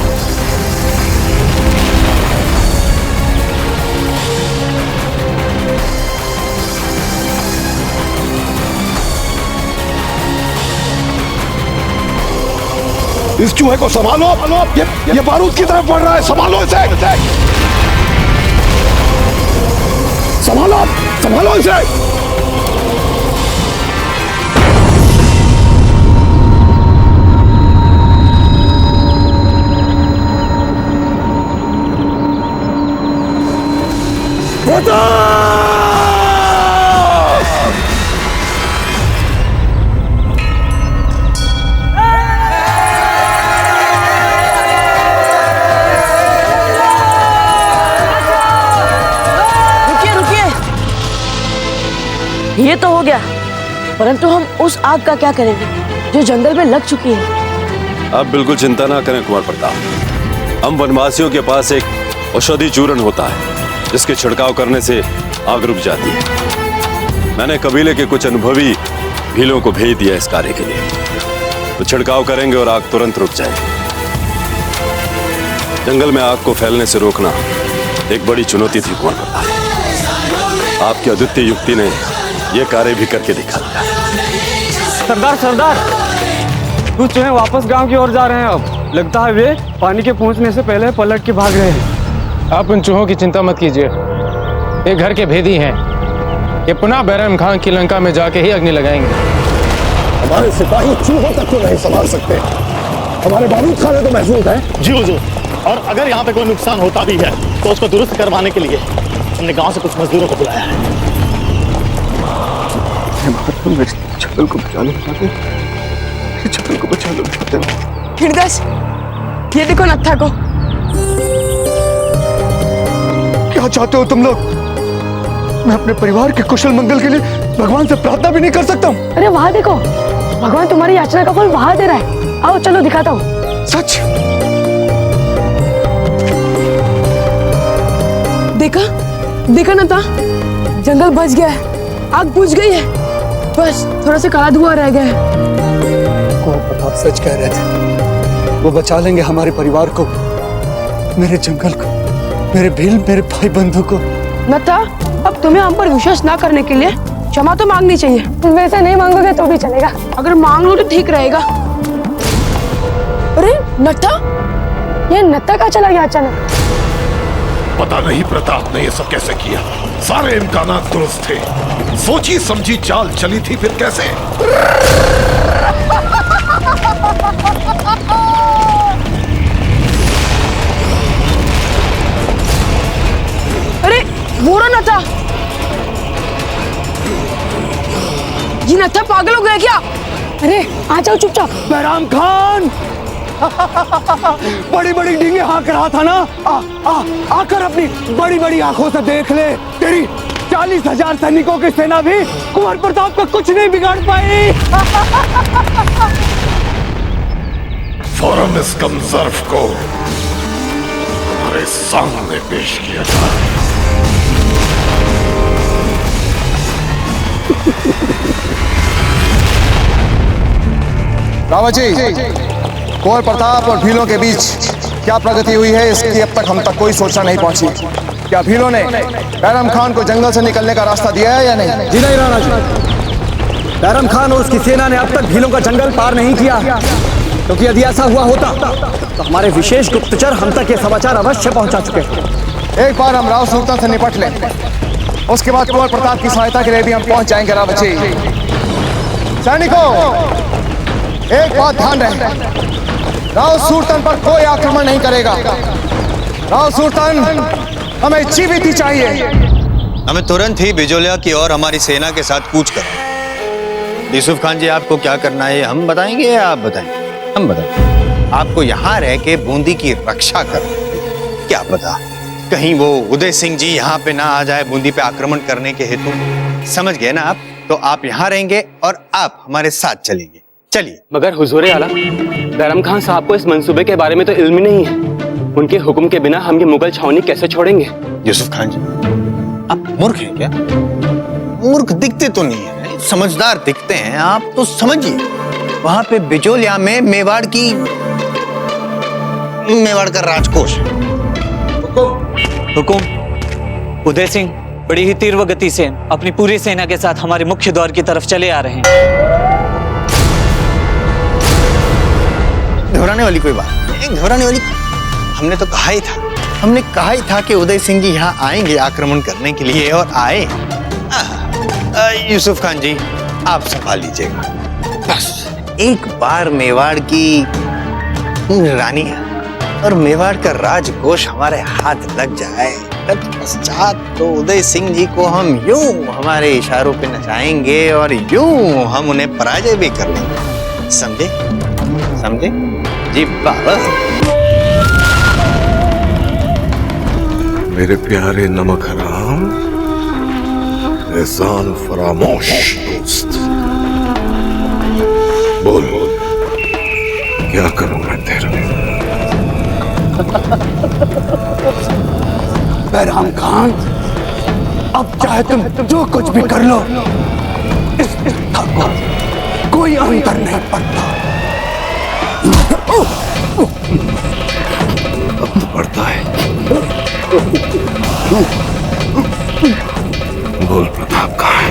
इस चूहे को संभालो, ये बारूद की तरफ बढ़ रहा है, संभालो इसे। संभालो इसे। ये तो हो गया, परंतु हम उस आग का क्या करेंगे जो जंगल में लग चुकी है? आप बिल्कुल चिंता ना करें कुंवर प्रताप। हम वनवासियों के पास एक औषधि चूर्ण होता है जिसके छिड़काव करने से आग रुक जाती है। मैंने कबीले के कुछ अनुभवी भीलों को भेज दिया इस कार्य के लिए, तो छिड़काव करेंगे और आग तुरंत रुक जाएगी। जंगल में आग को फैलने से रोकना एक बड़ी चुनौती थी कुंवर प्रताप। आपकी अद्वितीय युक्ति ने ये कार्य भी करके दिखा दिया। सरदार, कुछ चूहे वापस गांव की ओर जा रहे हैं। अब लगता है वे पानी के पहुंचने से पहले पलट के भाग रहे हैं। आप उन चूहों की चिंता मत कीजिए, ये घर के भेदी हैं। ये पुनः बैरम खान की लंका में जाके ही अग्नि लगाएंगे। हमारे सिपाही चूहों तक को नहीं संभाल सकते, हमारे बारूद खाने तो महसूस है। जी हुजूर, और अगर यहाँ पे कोई नुकसान होता भी है तो उसको दुरुस्त करवाने के लिए हमने गांव से कुछ मजदूरों को बुलाया है। मेरे छगल को बचा लो, मेरे छगल को बचा लो। हृदय, ये देखो नत्था को। क्या चाहते हो तुम लोग? मैं अपने परिवार के कुशल मंगल के लिए भगवान से प्रार्थना भी नहीं कर सकता हूँ? अरे वहां देखो, भगवान तुम्हारी याचना का फल वहां दे रहा है। आओ चलो दिखाता हूँ। सच? देखा नत्था, जंगल बच गया है, आग बुझ गई है, बस थोड़ा सा काला धुआं रह गया है। कुंवर प्रताप सच कह रहे थे, वो बचा लेंगे हमारे परिवार को, मेरे जंगल को, मेरे भील, मेरे भाई बंधु को। नत्था, अब तुम्हें हम पर विश्वास ना करने के लिए क्षमा तो मांगनी चाहिए। वैसे नहीं मांगोगे तो भी चलेगा, अगर मांग लो तो ठीक रहेगा। अरे नत्था, ये नत्था कहाँ चला गया अचानक? पता नहीं प्रताप ने ये सब कैसे किया। सारे इम्कानात दुरुस्त थे, सोची समझी चाल चली थी, फिर कैसे? अरे वो रहा नत्था। ये नत्था पागल हो गया क्या? अरे आ जाओ चुपचाप। बैराम खान, बड़ी बड़ी डींगे हाँक रहा था ना, आकर अपनी बड़ी बड़ी आंखों से देख ले। तेरी 40,000 सैनिकों की सेना भी कुंवर प्रताप का कुछ नहीं बिगाड़ पाई। फौरन इस कंजर्व को हमारे सामने पेश किया जाए। रावत जी, कुंवर प्रताप और भीलों के बीच क्या प्रगति हुई है, इसकी अब तक हम तक कोई सूचना नहीं पहुंची। क्या भीलों ने बैरम खान को जंगल से निकलने का रास्ता दिया है या नहीं? जी नहीं राणा जी, बैरम खान और उसकी सेना ने अब तक भीलों का जंगल पार नहीं किया, क्योंकि यदि ऐसा हुआ होता तो हमारे विशेष गुप्तचर हम तक ये समाचार अवश्य पहुंचा चुके। एक बार हम राव सुल्तान से निपट लें, उसके बाद कुंवर प्रताप की सहायता के लिए भी हम पहुंच जाएंगे। रावत जी, सैनिकों, एक बात ध्यान रहे, राव सुल्तान पर कोई आक्रमण नहीं करेगा। राव सुल्तान हमें जीवित ही चाहिए। हमें तुरंत ही बिजोलिया की ओर हमारी सेना के साथ कूच करें। यूसुफ खान जी, आपको क्या करना है हम बताएंगे या आप बताएंगे? हम बताएंगे। आपको यहाँ रह के बूंदी की रक्षा कर, क्या पता कहीं वो उदय सिंह जी यहाँ पे ना आ जाए बूंदी पे आक्रमण करने के हेतु। समझ गए ना आप? तो आप यहाँ रहेंगे और आप हमारे साथ चलेंगे। चलिए। मगर हुजूर आला, बैरम खान साहब को इस मंसूबे के बारे में तो इल्म ही नहीं है। उनके हुक्म के बिना हम ये मुगल छावनी कैसे छोड़ेंगे? यूसुफ खान जी, आप मूर्ख हैं क्या? मूर्ख दिखते तो नहीं है, समझदार दिखते हैं। आप तो समझिए, वहां पे बिजोलिया में मेवाड़ का राजकोष है। हुकुम। उदय सिंह बड़ी ही तीव्र गति से अपनी पूरी सेना के साथ हमारे मुख्य द्वार की तरफ चले आ रहे हैं। घबराने वाली कोई बात नहीं, घबराने वाली। हमने तो कहा ही था कि उदय सिंह जी यहाँ आएंगे आक्रमण करने के लिए, और आए। यूसुफ खान जी, आप संभाल लीजिएगा। बस एक बार मेवाड़ की रानी और मेवाड़ का राजकोष हमारे हाथ लग जाए, तत्पश्चात तो उदय सिंह जी को हम यूं हमारे इशारों पे नचाएंगे और यूं हम उन्हें पराजय भी कर लेंगे। समझे? समझे जी बाबा? मेरे प्यारे नमक हराम, एहसान फरामोश दोस्त, बोल क्या करूं मैं तेरा? बैराम खान, अब चाहे तुम जो कुछ भी कर लो, इस युद्ध को कोई अंतर नहीं पड़ता। अब तो पड़ता है। बोल प्रताप कहाँ है?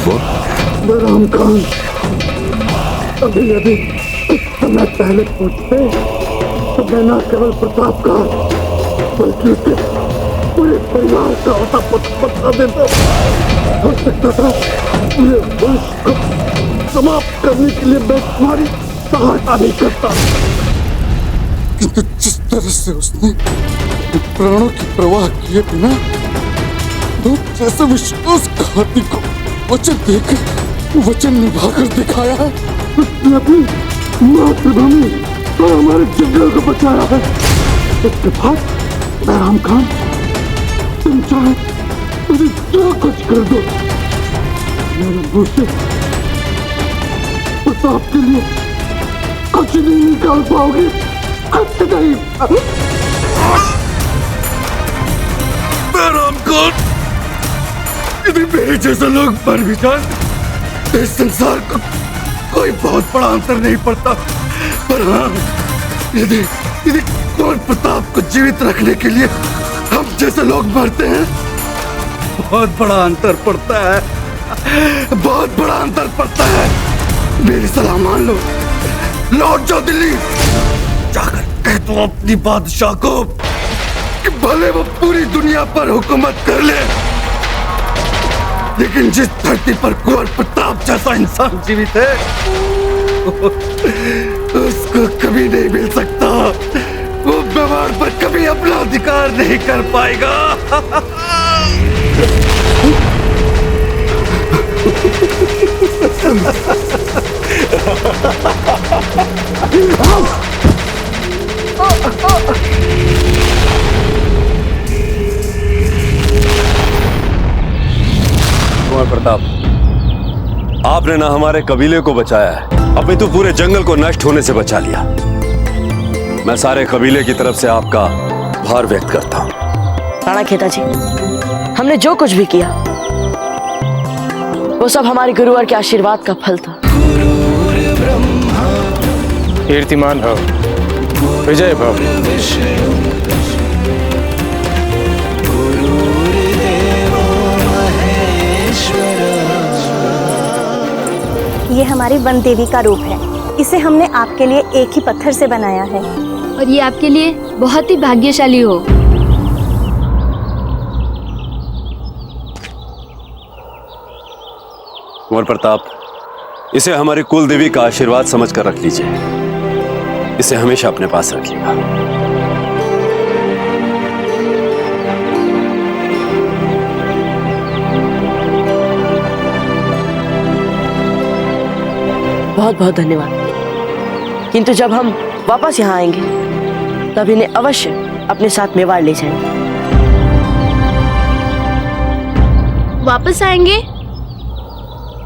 बोल। बैराम खान, अभी समय पहले पहुंचते तो मैं न केवल प्रताप का बल्कि उसके पूरे परिवार का होता पता देता। हो सकता था पूरे वंश को समाप्त करने के लिए मैं तुम्हारी सहायता नहीं करता, किंतु जिस तरह से उसने प्राणों की परवाह किए बिना तो जैसे विश्वासघाती को वचन देकर वचन निभाकर दिखाया है, उसने अपनी मातृभूमि और हमारे जंगल को बचाया है। इसके बाद बैराम खान, तुम चाहे मुझे जो कुछ कर दो, मेरे मुंह से प्रताप के लिए कुछ नहीं निकाल पाओगे, कुछ नहीं। बैराम खान, यदि मेरे जैसे लोग मर भी जाए तो इस संसार को कोई बहुत बड़ा अंतर नहीं पड़ता, पर हाँ, यदि कुंवर प्रताप को जीवित रखने के लिए हम जैसे लोग मरते हैं, बहुत बड़ा अंतर पड़ता है, बहुत बड़ा अंतर पड़ता है। मेरी सलाह मान लो, लौट जाओ दिल्ली, जाकर कह दो अपनी बादशाह को कि भले वो पूरी दुनिया पर हुकूमत कर ले, लेकिन जिस धरती पर कुंवर प्रताप जैसा इंसान जीवित है उसको कभी नहीं मिल सकता। वो मेवाड़ पर कभी अपना अधिकार नहीं कर पाएगा। कुंवर प्रताप, आपने ना हमारे कबीले को बचाया है, अपितु पूरे जंगल को नष्ट होने से बचा लिया। मैं सारे कबीले की तरफ से आपका आभार व्यक्त करता हूँ। राणा खेता जी, हमने जो कुछ भी किया वो सब हमारे गुरुवर के आशीर्वाद का फल था। कीर्तिमान भव, विजय भव। ये हमारी वन देवी का रूप है। इसे हमने आपके लिए एक ही पत्थर से बनाया है, और ये आपके लिए बहुत ही भाग्यशाली हो। कुंवर प्रताप, इसे हमारी कुल देवी का आशीर्वाद समझकर रख लीजिए। इसे हमेशा अपने पास रखिएगा। बहुत बहुत धन्यवाद। किंतु जब हम वापस यहाँ आएंगे तब इन्हें अवश्य अपने साथ मेवाड़ ले जाएंगे। वापस आएंगे?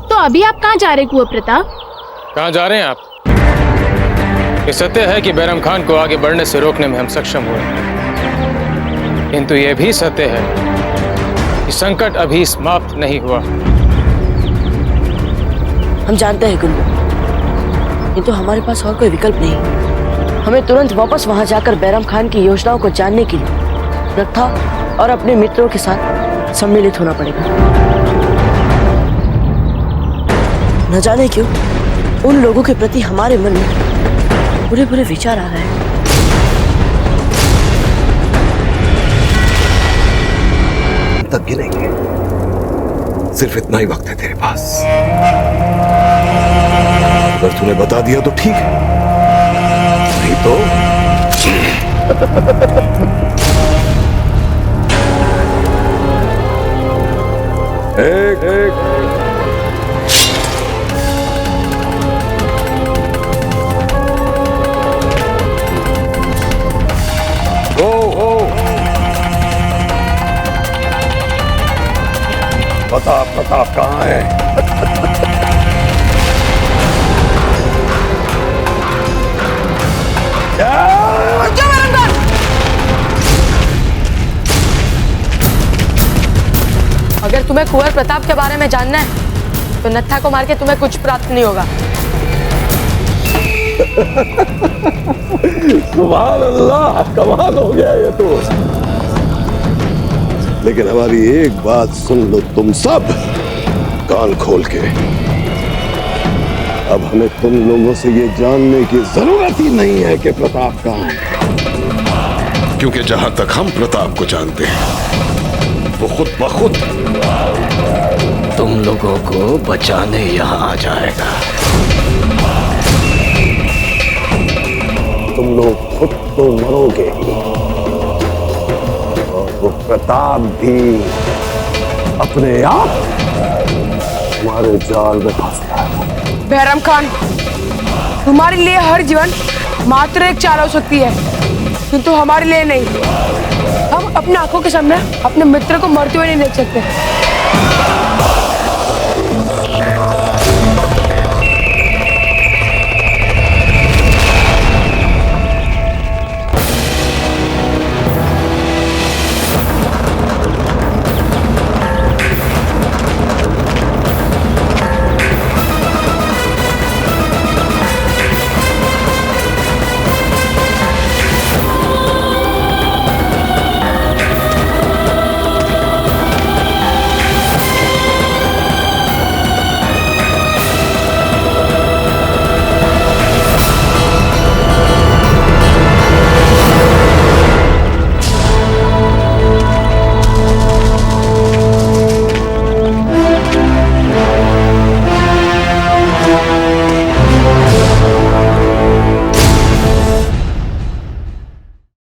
तो अभी आप कहाँ जा रहे कुंवर प्रताप? कहाँ जा रहे हैं आप? ये सत्य है कि बैरम खान को आगे बढ़ने से रोकने में हम सक्षम हुए, किंतु यह भी सत्य है कि संकट अभी समाप्त नहीं हुआ। हम जानते हैं गुल्लू, किंतु हमारे पास और कोई विकल्प नहीं। हमें तुरंत वापस वहां जाकर बैरम खान की योजनाओं को जानने के लिए रत्था और अपने मित्रों के साथ सम्मिलित होना पड़ेगा। न जाने क्यों उन लोगों के प्रति हमारे मन में बुरे बुरे विचार आ रहे हैं। तक गिनेंगे, सिर्फ इतना ही वक्त है तेरे पास। अगर तूने बता दिया तो ठीक है, नहीं तो एक प्रताप कहाँ है? अगर तुम्हें कुंवर प्रताप के बारे में जानना है तो नत्था को मार के तुम्हें कुछ प्राप्त नहीं होगा। सुभान अल्लाह, कमाल हो गया ये तो। लेकिन हमारी एक बात सुन लो तुम सब कान खोल के। अब हमें तुम लोगों से ये जानने की जरूरत ही नहीं है कि प्रताप कहाँ है, क्योंकि जहां तक हम प्रताप को जानते हैं वो खुद ब खुद तुम लोगों को बचाने यहाँ आ जाएगा। तुम लोग खुद तो मरोगे और वो प्रताप भी अपने आप हमारे जाल में फंस गया। बैरम खान, तुम्हारे लिए हर जीवन मात्र एक चाल हो सकती है, किंतु हमारे लिए नहीं। हम अपनी आंखों के सामने अपने मित्र को मरते हुए नहीं देख सकते।